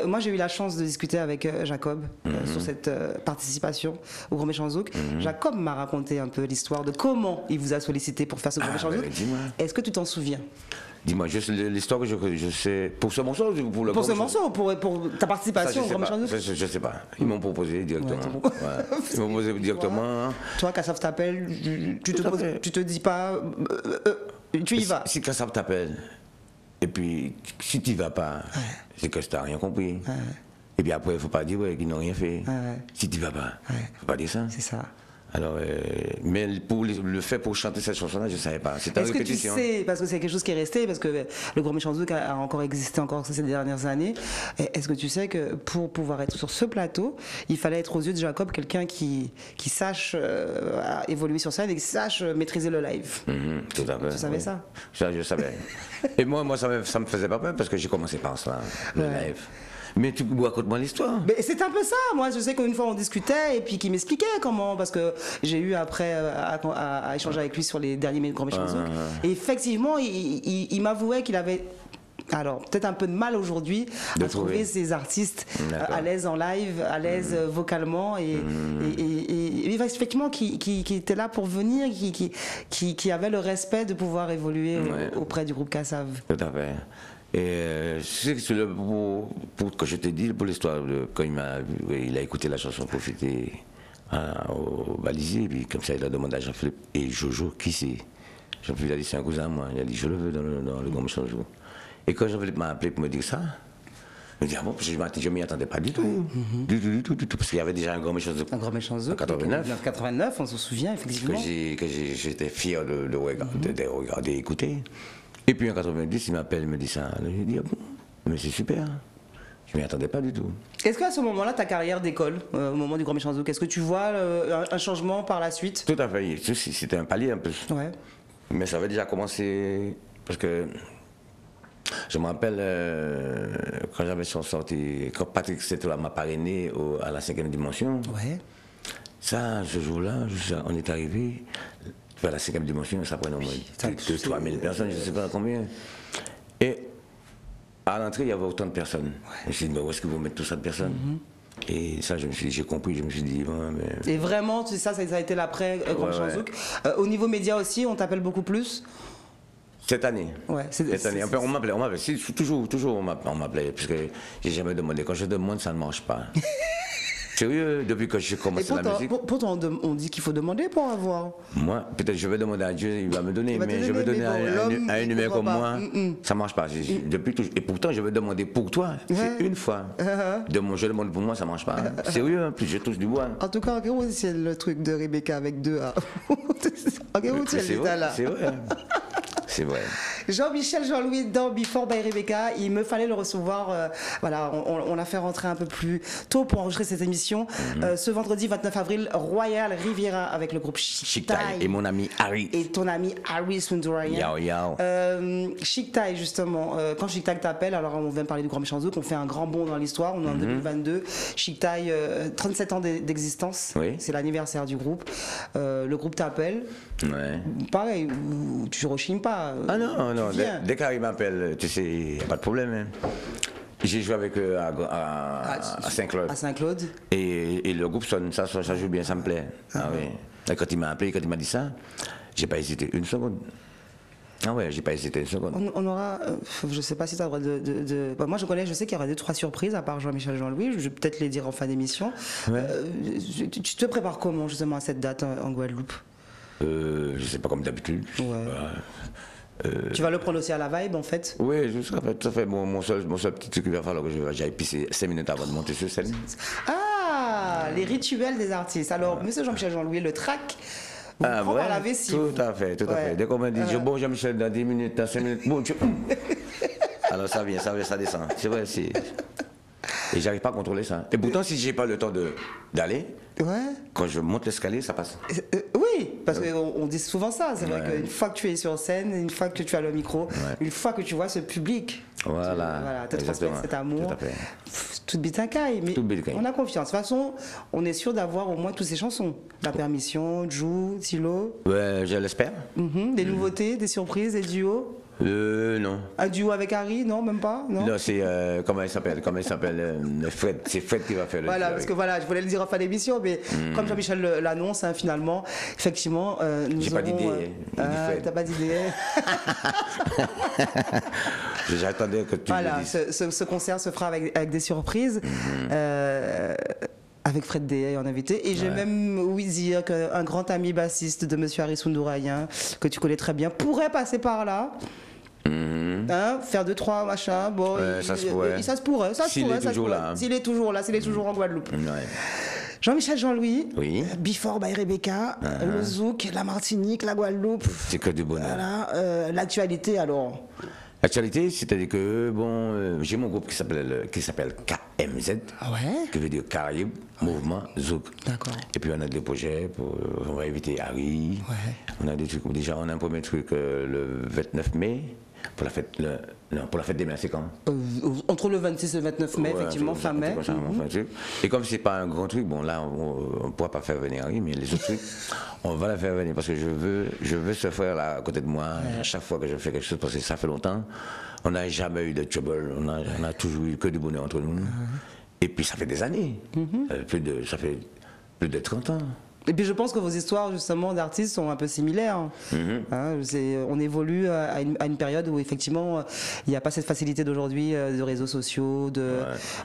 moi j'ai eu la chance de discuter avec Jacob sur cette participation au Grand Méchant Zouk. Jacob m'a raconté un peu l'histoire de comment il vous a sollicité pour faire ce Grand Méchant Zouk. Est-ce que tu t'en souviens? Dis-moi, juste l'histoire que je sais. Pour ce morceau ou pour le Pour ce morceau, pour ta participation au Grand Méchant Zouk? Je ne sais pas. Ils m'ont proposé directement. Ils m'ont proposé directement. Toi, Kassav t'appelle, tu te dis pas, tu y vas. Si Kassav t'appelle, et puis si tu n'y vas pas, c'est que tu n'as rien compris. Et puis après, il ne faut pas dire qu'ils n'ont rien fait. Si tu n'y vas pas, il ne faut pas dire ça. C'est ça. Alors, mais pour le fait pour chanter cette chanson-là, je ne savais pas. C'était une répétition. Est-ce que tu sais, parce que c'est quelque chose qui est resté, parce que le Grand Méchant Zouk a encore existé ces dernières années, est-ce que tu sais que pour pouvoir être sur ce plateau, il fallait être aux yeux de Jacob quelqu'un qui sache évoluer sur scène et qui sache maîtriser le live? Tout à fait. Tu savais ça? Ça, je savais. Et moi ça me faisait pas peur parce que j'ai commencé par ça, le live. Mais tu racontes-moi l'histoire. C'est un peu ça. Moi, je sais qu'une fois on discutait et puis qu'il m'expliquait comment, parce que j'ai eu après à échanger avec lui sur les derniers Grands Méchants Zouk. Et effectivement, il m'avouait qu'il avait, alors peut-être un peu de mal aujourd'hui à trouver ces artistes à l'aise en live, à l'aise vocalement et effectivement qui étaient là pour venir, qui avaient le respect de pouvoir évoluer auprès du groupe Kassav. Tout à fait. Et c'est pour que je te dise, pour l'histoire, quand il a écouté la chanson Profiter au balisier, et puis comme ça il a demandé à Jean-Philippe et Jojo qui c'est. Jean-Philippe a dit c'est un cousin à moi, il a dit je le veux dans le Grand Méchant Zouk. Et quand Jean-Philippe m'a appelé pour me dire ça, je me dis ah bon, parce que je ne m'y attendais pas du tout. Du tout, parce qu'il y avait déjà un Grand Méchant Zouk. Un Grand Méchant Zouk. En 89. En 89, on se souvient effectivement. Que j'étais fier de regarder et écouter. Et puis en 90, il m'appelle, il me dit ça. Je dis, ah bon, mais c'est super. Je ne m'y attendais pas du tout. Est-ce qu'à ce moment-là, ta carrière décolle, au moment du Grand Méchant Zouk? Est-ce que tu vois un changement par la suite? Tout à fait. C'était un palier un peu. Ouais. Mais ça avait déjà commencé. Parce que je me rappelle quand j'avais sorti, quand Patrick Cézlois m'a parrainé à la 5e dimension. Ouais. Ça, ce jour-là, on est arrivé. Vers la 5e dimension, ça prenait au moins 2-3 000 personnes, je ne sais pas combien. Et à l'entrée, il y avait autant de personnes. Je me suis dit, mais où est-ce que vous mettez tout ça de personnes? Et ça, j'ai compris, je me suis dit, mais... Et vraiment, ça a été l'après Grand Méchant Zouk. Au niveau média aussi, on t'appelle beaucoup plus? Cette année. Cette année. On m'appelait. Toujours on m'appelait, parce que j'ai jamais demandé. Quand je demande, ça ne marche pas. Sérieux, depuis que j'ai commencé la musique. Pourtant, on dit qu'il faut demander pour avoir. Moi, peut-être je vais demander à Dieu, il va me donner, mais je vais donner à un humain comme moi, ça ne marche pas. Depuis tout, et pourtant, je vais demander pour toi, c'est une fois. Je demande pour moi, ça ne marche pas. Sérieux, en plus, je touche du bois. En tout cas, en c'est le truc de Rebecca avec 2 A. C'est vrai, c'est vrai. C'est vrai. Jean-Michel Jean-Louis dans Before by Rebecca, il me fallait le recevoir. Voilà, on l'a fait rentrer un peu plus tôt pour enregistrer cette émission. Ce vendredi 29 avril, Royal Riviera avec le groupe Chic Thai. Et mon ami Harry. Et ton ami Harry Sundurayan. Chic Thai, justement. Quand Chic Thai t'appelle, alors on vient de parler du Grand Méchant Zouk, on fait un grand bond dans l'histoire. On est en 2022. Chic Thai, 37 ans d'existence. Oui. C'est l'anniversaire du groupe. Le groupe t'appelle. Ouais. Pareil, tu rechignes pas. Ah non, non. Dès qu'Harry m'appelle, tu sais, il n'y a pas de problème. Hein. J'ai joué avec eux à Saint-Claude. À Saint-Claude. Et le groupe sonne, ça joue bien, ça me plaît. Ah, oui. Et quand il m'a appelé, quand il m'a dit ça, j'ai pas hésité une seconde. Ah ouais, j'ai pas hésité une seconde. On aura, je sais pas si tu as le droit de... Bah, moi je sais qu'il y aura 2-3 surprises à part Jean-Michel Jean-Louis, je vais peut-être les dire en fin d'émission. Ouais. Tu te prépares comment justement à cette date en Guadeloupe? Je sais pas, comme d'habitude. Ouais. Tu vas le prendre aussi à la vibe en fait? Oui, ça fait mon seul petit truc qu'il va falloir que j'aille pisser 5 minutes avant de monter sur scène. Ah, les rituels des artistes. Alors, monsieur Jean-Michel Jean-Louis, le track, vous prend par la vessie. Tout à fait. Dès qu'on me dit, bon Jean-Michel, dans 10 minutes, dans 5 minutes, bon, alors ça vient, ça descend. C'est vrai, c'est... Et j'arrive pas à contrôler ça. Et pourtant, si j'ai pas le temps d'aller, quand je monte l'escalier, ça passe. Oui, parce qu'on dit souvent ça. C'est vrai qu'une fois que tu es sur scène, une fois que tu as le micro, une fois que tu vois ce public, te transmettre cet amour, tout bitacaille. Mais on a confiance. De toute façon, on est sûr d'avoir au moins toutes ces chansons. La permission, Jou, Tilo. Ouais, je l'espère. Des nouveautés, des surprises, des duos. Non. Un duo avec Harry, non, même pas, non. Non, c'est comment il s'appelle Fred. C'est Fred qui va faire le. Voilà, parce que je voulais le dire en fin d'émission, mais comme Jean-Michel l'annonce, finalement, effectivement, nous j'ai aurons. Pas d'idée. T'as pas d'idée. J'attendais que tu. Voilà, me dises. Ce concert se fera avec des surprises. Avec Fred Day en invité. Et j'ai même dire qu'un grand ami bassiste de monsieur Harry Sundurayan, que tu connais très bien, pourrait passer par là. Faire 2-3 machins. Bon, ça se pourrait. S'il est toujours là. S'il est toujours là, s'il est toujours en Guadeloupe. Jean-Michel Jean-Louis, Before by Rebecca, le Zouk, la Martinique, la Guadeloupe. C'est que du bonheur. Voilà. L'actualité alors. L'actualité, c'est-à-dire que j'ai mon groupe qui s'appelle KMZ, qui veut dire Caraïbes Mouvement Zouk. D'accord. Et puis on a des projets, on va inviter Harry. On a des trucs, déjà on a un premier truc le 29 mai pour la fête des mères, c'est quand entre le 26 et le 29 mai, effectivement, fin mai. Et comme c'est pas un grand truc, là on ne pourra pas faire venir Harry, mais les autres trucs, on va la faire venir parce que je veux ce frère là à côté de moi. À chaque fois que je fais quelque chose, parce que ça fait longtemps, on n'a jamais eu de trouble, on a toujours eu que du bonheur entre nous. Et puis ça fait des années, ça fait plus de 30 ans. Et puis je pense que vos histoires justement d'artistes sont un peu similaires. On évolue à une période où effectivement il n'y a pas cette facilité d'aujourd'hui de réseaux sociaux.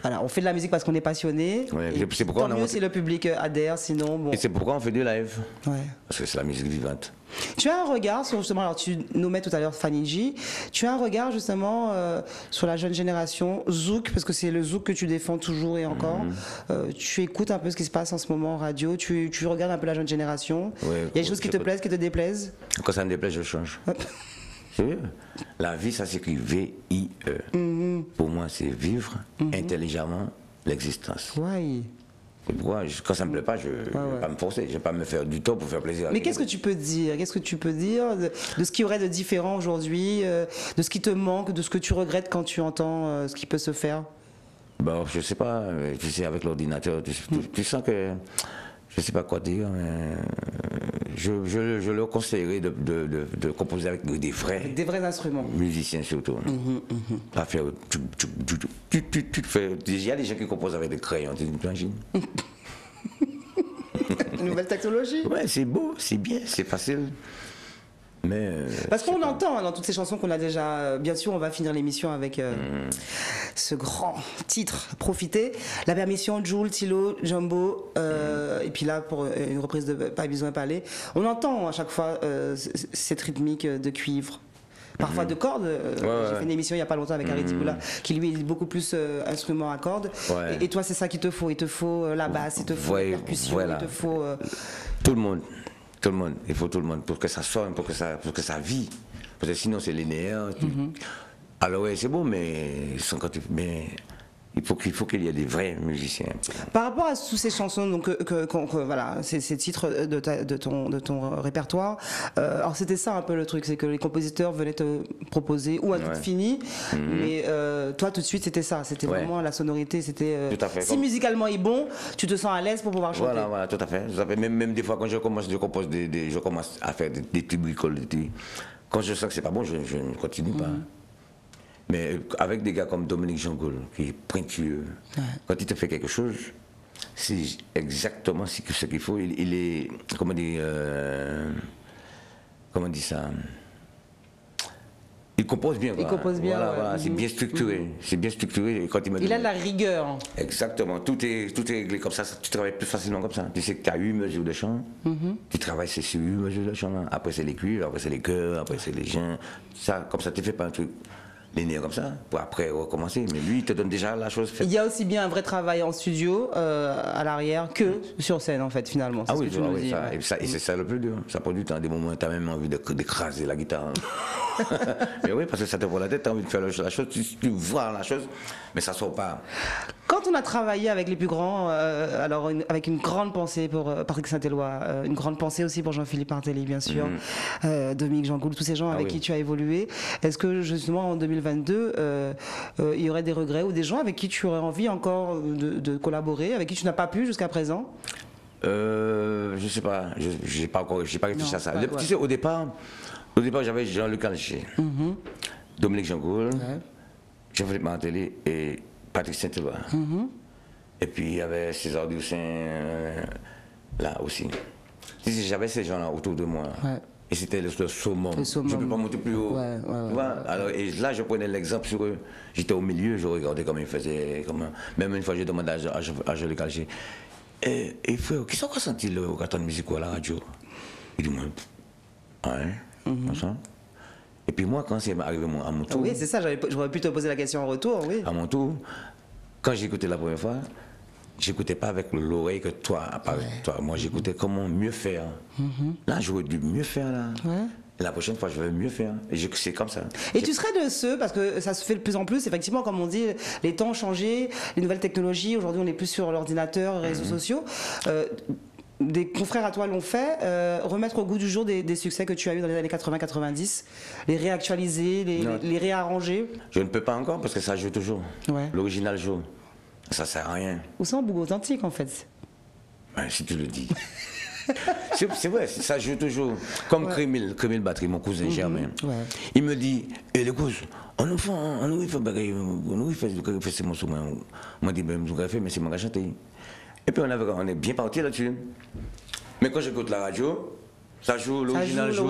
Voilà, on fait de la musique parce qu'on est passionné. C'est pourquoi tant mieux si le public adhère, sinon bon. Et c'est pourquoi on fait du live. Parce que c'est la musique vivante. Tu as un regard sur justement, alors tu nommais tout à l'heure Fanny G, tu as un regard justement sur la jeune génération Zouk, parce que c'est le Zouk que tu défends toujours et encore. Tu écoutes un peu ce qui se passe en ce moment en radio, tu regardes un peu la jeune génération. Il y a des choses qui te plaisent, qui te déplaisent? Quand ça me déplaise, je change. La vie, ça s'écrit V-I-E. Pour moi, c'est vivre intelligemment l'existence. Pourquoi, quand ça ne me plaît pas, je ne vais pas me forcer, je ne vais pas me faire du tort pour faire plaisir. Mais qu'est-ce que tu peux dire? Qu'est-ce que tu peux dire de ce qu'il y aurait de différent aujourd'hui, de ce qui te manque, de ce que tu regrettes quand tu entends ce qui peut se faire? Je ne sais pas, tu sais, avec l'ordinateur, tu sens que... Je ne sais pas quoi dire, mais je leur conseillerais de composer avec des vrais instruments. Musiciens surtout. Pas faire... Il y a des gens qui composent avec des crayons, tu imagines? Nouvelle technologie. Ouais, c'est beau, c'est bien, c'est facile. Mais parce qu'on entend dans toutes ces chansons qu'on a déjà. Bien sûr, on va finir l'émission avec ce grand titre, Profiter. La permission, Jules, Thilo, Jumbo, et puis là pour une reprise de Pas besoin parler. On entend à chaque fois cette rythmique de cuivre. Parfois de cordes. J'ai fait une émission il n'y a pas longtemps avec Harry Tiboula, qui lui est beaucoup plus instrument à cordes. Ouais. Et toi, c'est ça qu'il te faut. Il te faut la basse, il te faut la percussion, il te faut. Tout le monde. Tout le monde, il faut tout le monde pour que ça sonne, pour que ça vit. Parce que sinon c'est linéaire. Alors ouais, c'est bon, mais il faut qu'il y ait des vrais musiciens. Par rapport à toutes ces chansons, donc voilà, ces titres de ton répertoire, alors c'était ça un peu le truc, c'est que les compositeurs venaient te proposer ou un titre fini, mais toi tout de suite c'était ça, c'était vraiment la sonorité, c'était si musicalement est bon, tu te sens à l'aise pour pouvoir chanter. Voilà, tout à fait. Même des fois quand je commence à faire des petits bricoles, quand je sens que c'est pas bon, je ne continue pas. Mais avec des gars comme Dominique Jangoul, qui est pointueux, quand il te fait quelque chose, c'est exactement ce qu'il faut. Il est, comment on dit ça, il compose bien. Il compose bien. Voilà, c'est bien structuré. C'est bien structuré. Quand il a de la rigueur. Exactement. Tout est réglé comme ça. Tu travailles plus facilement comme ça. Tu sais que tu as 8 mesures de chant. Tu travailles sur 8 mesures de chant. Après, c'est les cuivres, après, c'est les chœurs, après, c'est les gens. Ça, comme ça, tu ne fais pas un truc linéaire comme ça, pour après recommencer. Mais lui, il te donne déjà la chose faite. Il y a aussi bien un vrai travail en studio, à l'arrière, que sur scène, en fait, finalement. Ah oui, et c'est ça le plus dur. Ça prend du temps. Des moments, tu as même envie d'écraser la guitare. Mais oui, parce que ça te prend la tête, tu as envie de faire la chose, tu vois la chose, mais ça ne sort pas. Quand on a travaillé avec les plus grands, alors avec une grande pensée pour Patrick Saint-Éloi, une grande pensée aussi pour Jean-Philippe Martelly, bien sûr, Dominique Jangoul, tous ces gens avec qui tu as évolué, est-ce que justement en 2022, il y aurait des regrets ou des gens avec qui tu aurais envie encore de collaborer, avec qui tu n'as pas pu jusqu'à présent? Je sais pas, j'ai pas réfléchi à ça. Tu sais, au départ j'avais Jean-Luc Alger, Dominique Jangoul, Jean-Philippe Martelly et Patrick Saint-Éloi. Et puis il y avait César Dussin là aussi. J'avais ces gens-là autour de moi. Et c'était le summum. Je ne peux pas monter plus haut. Alors, et là, je prenais l'exemple sur eux. J'étais au milieu, je regardais comment ils faisaient. Même une fois, j'ai demandé à Jean-Luc Alger. Et frère, qui sont ressentis le carton de musique à la radio? Il dit, moi, comme ça. Et puis moi, quand c'est arrivé à mon tour... Oui, c'est ça, j'aurais pu te poser la question en retour, oui. À mon tour, quand j'écoutais la première fois, j'écoutais pas avec l'oreille que toi. Moi, j'écoutais comment mieux faire. Là, j'aurais dû mieux faire, là. Et la prochaine fois, je vais mieux faire. Et c'est comme ça. Et tu serais de ceux, parce que ça se fait de plus en plus, effectivement, comme on dit, les temps ont changé, les nouvelles technologies, aujourd'hui, on est plus sur l'ordinateur, les réseaux sociaux. Des confrères à toi l'ont fait, remettre au goût du jour des succès que tu as eu dans les années 80-90, les réactualiser, les réarranger. Je ne peux pas encore parce que ça joue toujours. L'original joue. Ça sert à rien. Ou c'est un bout authentique en fait. Si tu le dis. C'est vrai, ça joue toujours. Comme Crémil Battery, mon cousin Germain. Il me dit, les cousins, on nous fait ces morceaux. Moi, je dis, mais c'est moi qui chanté. Et puis on est bien parti là-dessus. Mais quand j'écoute la radio, ça joue, l'original joue.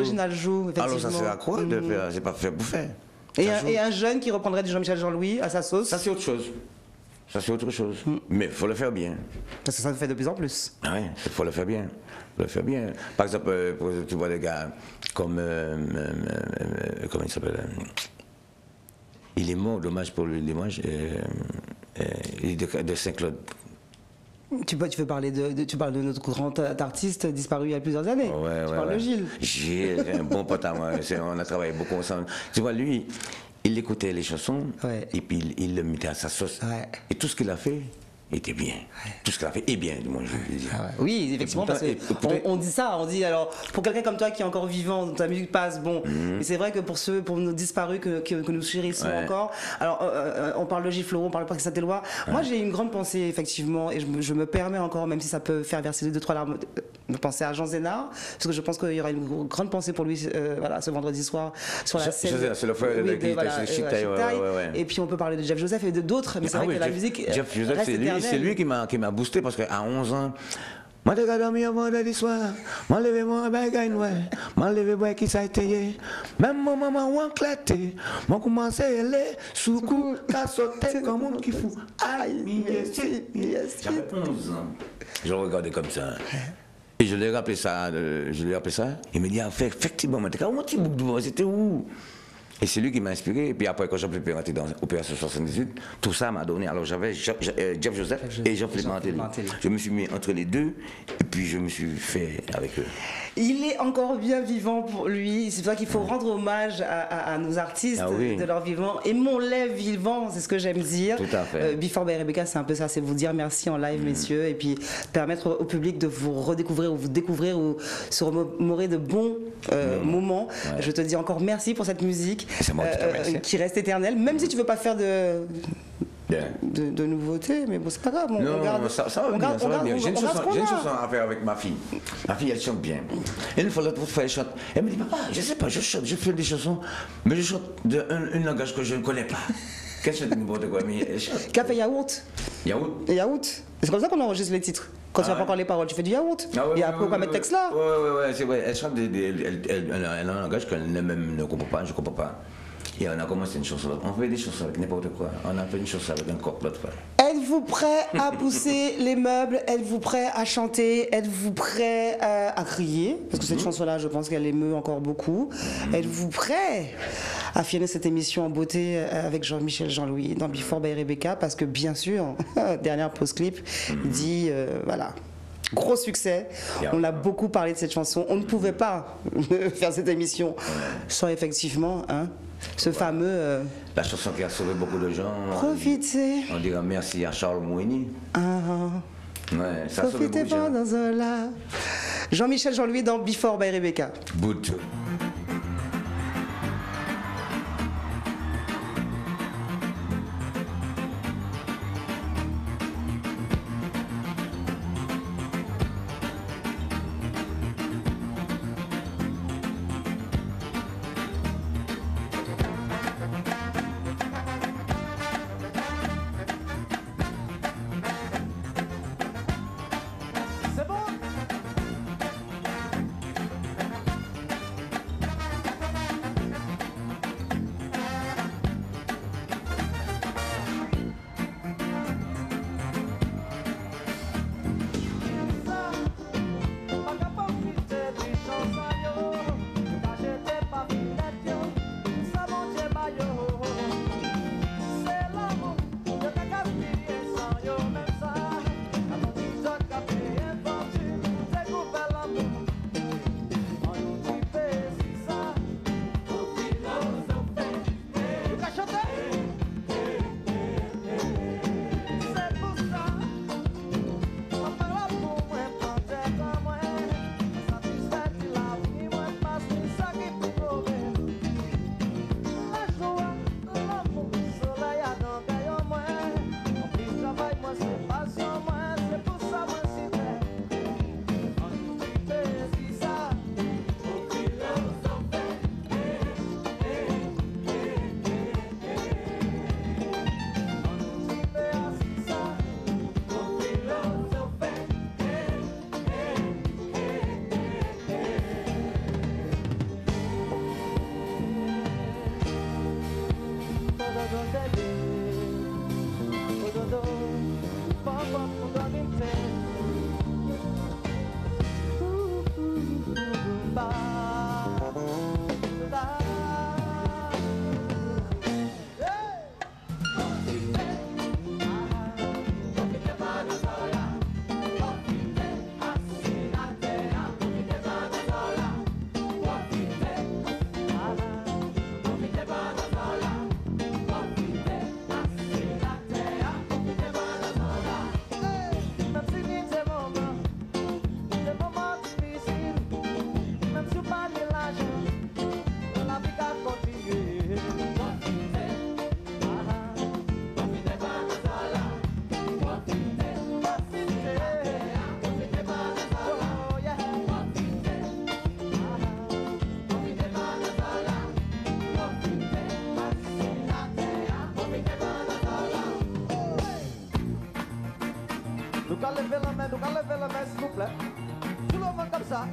Effectivement. Alors ça sert à quoi de faire? C'est pas fait pour faire. Et un jeune qui reprendrait du Jean-Michel Jean-Louis à sa sauce? Ça c'est autre chose. Mais il faut le faire bien. Parce que ça se fait de plus en plus. Oui, il faut le faire bien. Par exemple, tu vois des gars comme... comment il s'appelle? Il est mort, dommage pour lui, dommage. Il est de Saint-Claude. Tu parles de notre grand artiste disparu il y a plusieurs années. Tu parles de Gilles. Gilles, un bon pote à moi. On a travaillé beaucoup ensemble. Tu vois, lui, il écoutait les chansons et puis il le mettait à sa sauce. Et tout ce qu'il a fait était bien. Tout ce qu'il a fait est bien, du moins, je veux dire. Oui, effectivement, parce qu'on dit ça. On dit, alors, pour quelqu'un comme toi qui est encore vivant, dont ta musique passe, bon. Mais c'est vrai que pour nos disparus que nous chérissons encore, alors, on parle de Gilles Fleureau, on parle de Patrick Saint-Éloi. Moi, j'ai une grande pensée, effectivement, et je me permets encore, même si ça peut faire verser 2-3 larmes, de penser à Jean Zénard, parce que je pense qu'il y aura une grande pensée pour lui, ce vendredi soir, sur la scène. C'est le frère de Chic Taille. Et puis, on peut parler de Jeff Joseph et d'autres, mais c'est vrai que la musique. Jeff Joseph, c'est lui qui m'a boosté parce qu'à 11 ans, Moi, je regarde dormir vendredi soir. Moi, levé mon bagage noir. Moi, levé bois qui s'est été. Même mon maman ou enclaté. Moi, commencé à aller sous coup, qu'à sauter comme un qui fout. Aïe, j'avais 11 ans. Je le regardais comme ça. Et je lui ai rappelé ça. Il me dit, effectivement, comment tu boucles devant, c'était où? Et c'est lui qui m'a inspiré. Et puis après, quand Jean-Philippe est rentré dans l'opération 78, tout ça m'a donné. Alors j'avais Jeff Joseph et Jean-Philippe Martelly. Je me suis mis entre les deux et puis je me suis fait avec eux. Il est encore bien vivant pour lui. C'est pour ça qu'il faut rendre hommage à nos artistes de leur vivant. Et mon lait vivant, c'est ce que j'aime dire. Tout à fait. Before by Rebecca, c'est un peu ça. C'est vous dire merci en live, messieurs. Et puis permettre au public de vous redécouvrir ou vous découvrir ou se remémorer de bons moments. Ouais. Je te dis encore merci pour cette musique. C'est moi qui te remercie. Qui reste éternelle. Même si tu ne veux pas faire de nouveautés, mais bon, c'est pas grave. Non, ça va bien. J'ai une chanson à faire avec ma fille. Ma fille, elle chante bien. Et une fois, l'autre fois, elle chante. Elle me dit, papa, je sais pas, je chante, je fais des chansons, mais je chante un langage que je ne connais pas. Qu'elle chante n'importe quoi, mais elle chante. Café yaourt. Yaourt. C'est comme ça qu'on enregistre les titres. Quand tu n'as pas encore les paroles, tu fais du yaourt. Et après, on va mettre texte là. Ouais, c'est vrai. Elle chante elle a un langage qu'elle même ne comprend pas, je ne comprends pas. Et on a commencé une chanson. On fait des chansons avec n'importe quoi. On a fait une chanson avec un coq l'autre fois. Êtes-vous prêt à pousser les meubles? Êtes-vous prêt à chanter? Êtes-vous prêt à crier? Parce que cette chanson-là, je pense qu'elle émeut encore beaucoup. Êtes-vous prêt à finir cette émission en beauté avec Jean-Michel Jean-Louis dans Before by Rebecca? Parce que bien sûr, dernière pause clip, il dit voilà. Gros succès, on a beaucoup parlé de cette chanson. On ne pouvait pas faire cette émission sans effectivement ce fameux... La chanson qui a sauvé beaucoup de gens. Profitez. On dirait merci à Charles Mouini. Ouais, ça profitez pas dans un là. Jean-Michel Jean-Louis dans Before by Rebecca. Good. allez lever la main, s'il vous plaît. Tout le monde comme ça.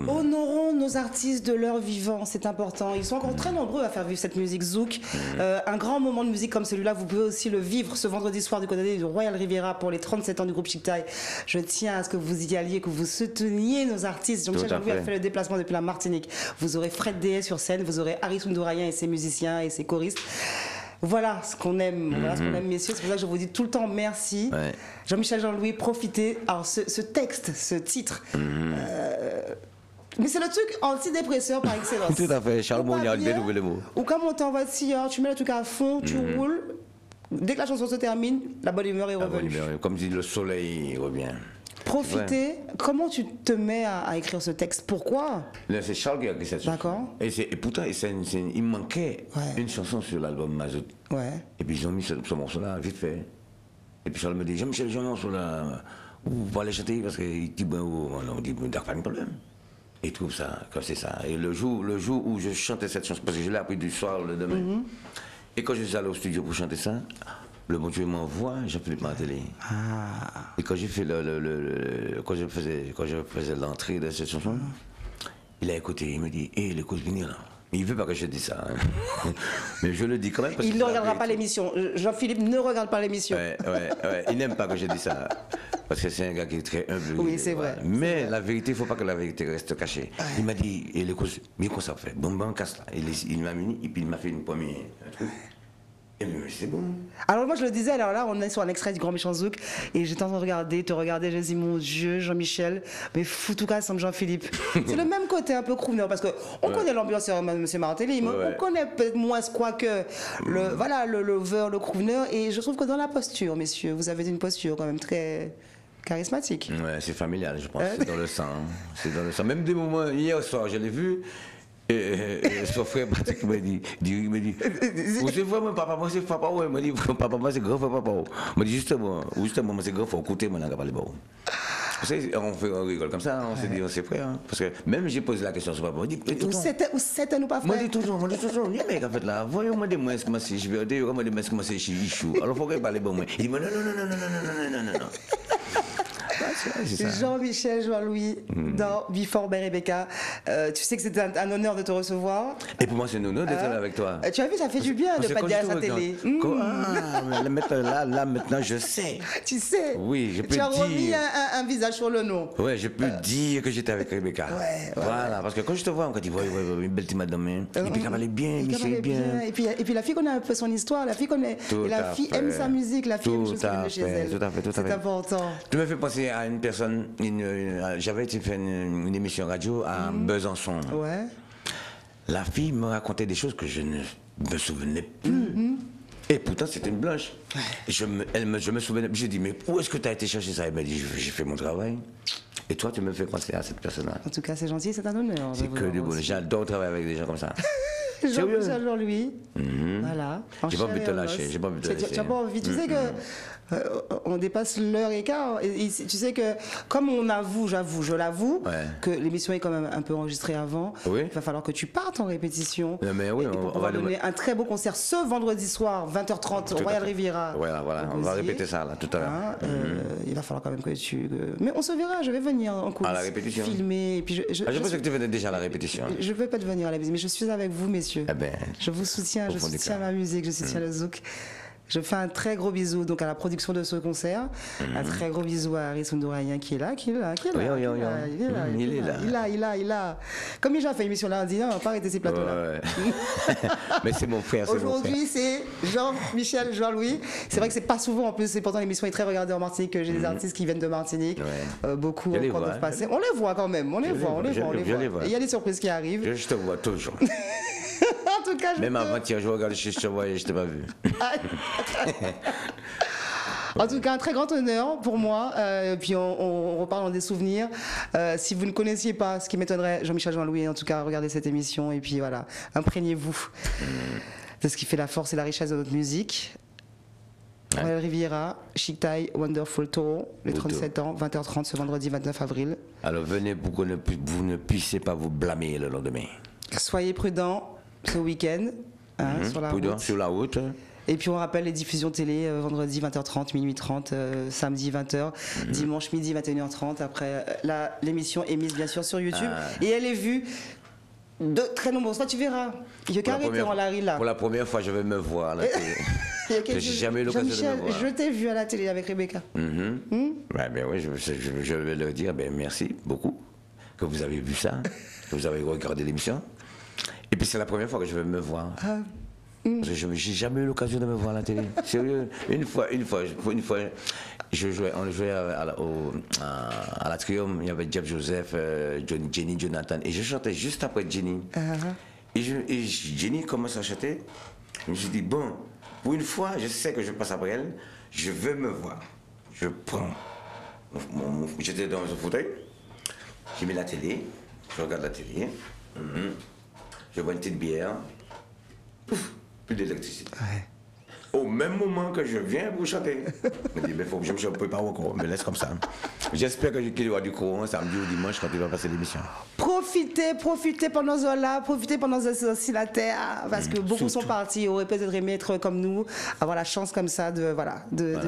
Honorons nos artistes de leur vivant, c'est important. Ils sont encore très nombreux à faire vivre cette musique zouk. Un grand moment de musique comme celui-là, vous pouvez aussi le vivre ce vendredi soir du côté du Royal Riviera pour les 37 ans du groupe Chic Thai. Je tiens à ce que vous y alliez, que vous souteniez nos artistes. Jean-Michel Jean-Louis a fait le déplacement depuis la Martinique. Vous aurez Fred DS sur scène, vous aurez Harry Sundourayan et ses musiciens et ses choristes. Voilà ce qu'on aime, messieurs. C'est pour ça que je vous dis tout le temps merci. Ouais. Jean-Michel Jean-Louis, profitez. Alors, ce texte, ce titre, mais c'est le truc antidépresseur par excellence. Tout à fait, Charles Mounier a dénoué le mot. Ou comme on t'envoie de 6 heures, tu mets le truc à fond, tu roules. Dès que la chanson se termine, la bonne humeur est revenue. Comme dit le soleil revient. Profiter. Comment tu te mets à écrire ce texte? Pourquoi? C'est Charles qui a écrit cette chanson. D'accord. Et pourtant, il manquait une chanson sur l'album Mazout. Ouais. Et puis ils ont mis ce morceau-là vite fait. Et puis Charles me dit, Jean-Michel, j'ai un morceau là, vous allez chanter parce qu'il dit, on dit, d'accord, pas de problème. Et il trouve ça, comme c'est ça. Et le jour où je chantais cette chanson, parce que je l'ai appris du soir le lendemain, et quand je suis allé au studio pour chanter ça, le bon Dieu m'envoie Jean-Philippe Martelly. Et quand j'ai fait quand je faisais l'entrée de cette chanson, il a écouté, il me dit, les causes venir là. Il ne veut pas que je dise ça. Hein. Mais je le dis quand même. Parce il ne regardera pas l'émission. Jean-Philippe ne regarde pas l'émission. Ouais. Il n'aime pas que je dise ça. Parce que c'est un gars qui est très humble. Oui, c'est vrai. Mais la vérité, il ne faut pas que la vérité reste cachée. Ouais. Il m'a dit, et les causes, mais quoi ça fait? Bon, on casse là. Il m'a mis, et puis il m'a fait une première truc. Et mais c'est bon. Alors moi je le disais, alors là on est sur un extrait du Grand Méchant Zouk et j'étais en train de te regarder, je me dis mon Dieu Jean-Michel, mais fou tout cas comme Jean-Philippe. C'est le même côté un peu crooner parce que on connaît l'ambiance de M. Martelly, mais on connaît peut-être moins quoi que le lover, le crooner, et je trouve que dans la posture, messieurs, vous avez une posture quand même très charismatique. Ouais, c'est familial, je pense, c'est dans le sang. C'est dans le sang. Même des moments, hier soir, je l'ai vu. Et son frère Patrick me dit, vous savez vraiment papa, moi c'est papa, ouais, me dit papa, moi c'est grand frère papa. Me dit justement, moi c'est grand frère, écoutez, moi n'a pas les bon. Vous savez, on rigole comme ça, on se dit, on s'est frère. Parce que même j'ai posé la question sur papa, on dit, où c'était nous pas frère. Moi dit toujours, les mecs en fait là, voyons-moi des moyens comment c'est, je vais dire, comment des moyens comment c'est chez Ichou. Alors faut qu'il parle bon moi. Il dit, non. c'est ça. Jean-Michel Jean-Louis dans Before by Rebecca. Tu sais que c'était un honneur de te recevoir. Et pour moi, c'est un honneur d'être là avec toi. Tu as vu, ça fait du bien de ne pas dire à sa télé. Là, maintenant, je sais. Tu sais. Oui, je peux dire. Tu as dire. remis un visage sur le nom. Ouais, je peux dire que j'étais avec Rebecca. Voilà, parce que quand je te vois, on dit, une belle petite madame. Et puis, elle allait bien, Michel bien. Et puis, la fille connaît un peu son histoire, la fille connaît. Et la fille aime sa musique, la fille aime les choses qui viennent chez elle. Tout à fait. C'est important. Tu me fais penser à une personne, j'avais fait une émission radio à Besançon. Ouais. La fille me racontait des choses que je ne me souvenais plus. Et pourtant, c'était une blanche. Je me souvenais. Je dis, mais où est-ce que tu as été chercher ça? Elle m'a dit, j'ai fait mon travail. Et toi, tu me fais penser à cette personne-là. En tout cas, c'est gentil, c'est un honneur. C'est que du bonheur. J'adore travailler avec des gens comme ça. Jean-Michel Jean-Louis. Voilà. J'ai pas envie de te lâcher. J'ai pas envie de te lâcher. Tu n'as pas envie. Tu sais que on dépasse l'heure et quart. Et tu sais que comme on avoue, je l'avoue, que l'émission est quand même un peu enregistrée avant. Oui. Il va falloir que tu partes en répétition. Mais oui, on va donner un très beau concert ce vendredi soir, 20h30, au Royal Riviera. Voilà. On va répéter ça là tout à l'heure. Il va falloir quand même que tu. Mais on se verra. Je vais venir en coulisses. À la répétition. Filmer. Et puis je pensais que tu venais déjà à la répétition. Je ne vais pas devenir à la musique, mais je suis avec vous, messieurs. Eh ben, je vous soutiens, je soutiens ma musique, je soutiens le zouk. Je fais un très gros bisou donc à la production de ce concert. Un très gros bisou à Harry Sundourayan qui est là. Il est là. Comme il a fait une émission là, on dit non, on va pas arrêter ces plateaux-là. Mais c'est mon frère. Aujourd'hui, c'est Jean-Michel Jean-Louis. C'est vrai que c'est pas souvent en plus, c'est pourtant l'émission est très regardée en Martinique. J'ai des artistes qui viennent de Martinique. Beaucoup encore doivent passer. On les voit quand même, on les voit. Et il y a des surprises qui arrivent. Je te vois toujours. En tout cas, même avant-hier, je regardais, je te voyais, je t'ai pas vu. En tout cas, un très grand honneur pour moi. Puis on reparle dans des souvenirs. Si vous ne connaissiez pas, ce qui m'étonnerait, Jean-Michel Jean-Louis, en tout cas, regardez cette émission. Et puis voilà, imprégnez-vous de ce qui fait la force et la richesse de notre musique. Royal Riviera, Chic Thai, Wonderful Toro, les 37 ans, 20h30 ce vendredi 29 avril. Alors venez pour que vous ne puissiez pas vous blâmer le lendemain. Soyez prudents ce week-end sur la route. Sur la route. Et puis on rappelle les diffusions télé, vendredi 20h30, minuit 30, samedi 20h, dimanche midi 21h30. Après, l'émission est mise bien sûr sur YouTube et elle est vue de très nombreuses fois. Tu verras. Il y a qu'à arrêter en Larry là. Pour la première fois, je vais me voir à la télé. J'ai jamais eu l'occasion de me voir. Je t'ai vu à la télé avec Rebecca. Ben oui, je vais leur dire merci beaucoup que vous avez vu ça, que vous avez regardé l'émission. Et puis c'est la première fois que je vais me voir. Parce que je n'ai jamais eu l'occasion de me voir à la télé. Sérieux. Une fois, on jouait à la Triumph, il y avait Jeff Joseph, Jenny, Jonathan, et je chantais juste après Jenny. Et Jenny commence à chanter. Je me suis dit, bon, pour une fois, je sais que je passe après elle, je veux me voir. Je prends. J'étais dans un fauteuil, j'ai mis la télé, je regarde la télé, je bois une petite bière, pouf, plus d'électricité. Au même moment que je viens pour chanter. Je me dis, mais faut que je ne peux pas encore, me laisse comme ça. J'espère qu'il y aura du courant samedi ou dimanche quand il va passer l'émission. Profitez pendant ce là, profitez pendant ce la terre, parce que beaucoup sont partis, auraient peut-être aimé être comme nous, avoir la chance comme ça de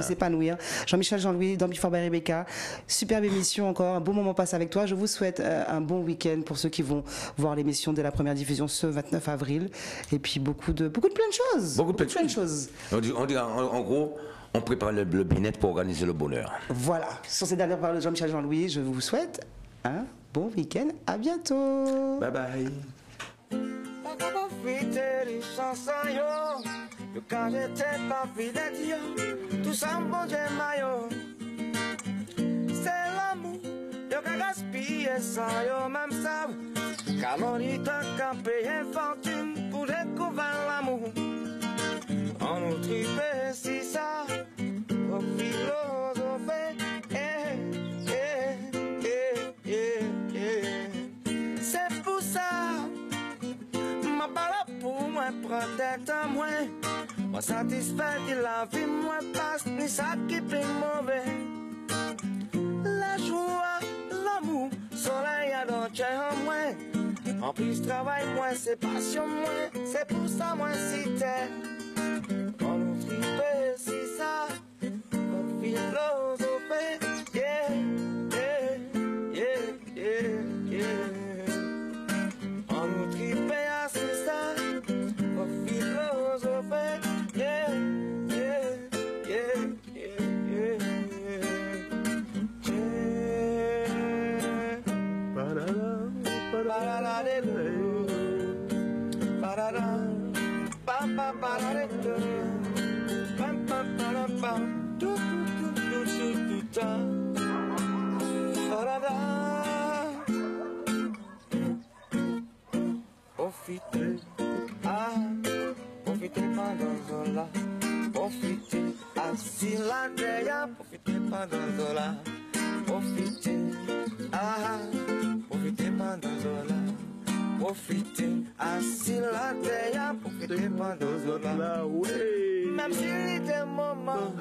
s'épanouir. Jean-Michel Jean-Louis, dans Before by Rebecca, superbe émission encore, un bon moment passé avec toi. Je vous souhaite un bon week-end pour ceux qui vont voir l'émission dès la première diffusion ce 29 avril. Et puis beaucoup de plein de choses. Beaucoup de plein de choses. On dit en gros, on prépare le bien-être pour organiser le bonheur. Voilà. Sur ces dernières paroles de Jean-Michel Jean-Louis, je vous souhaite un bon week-end. À bientôt. Bye bye. On nous tripait si ça, au philosophe, c'est pour ça, ma balle pour moi, protecte moi, moi satisfait de la vie, moi passe, ni ça qui plaît mauvais. La joie, l'amour, soleil à l'entrée en moi, en plus travail, moi c'est passion, moi, c'est pour ça, moi si t'es. On nous tripait si ça, notre philosophie, Profitez, profitez pendant Zola. Profitez, assis la terre, profitez pendant Zola. Profitez, profitez pendant Zola. Profitez, assis la terre, profitez pendant Zola. Même si c'était un moment.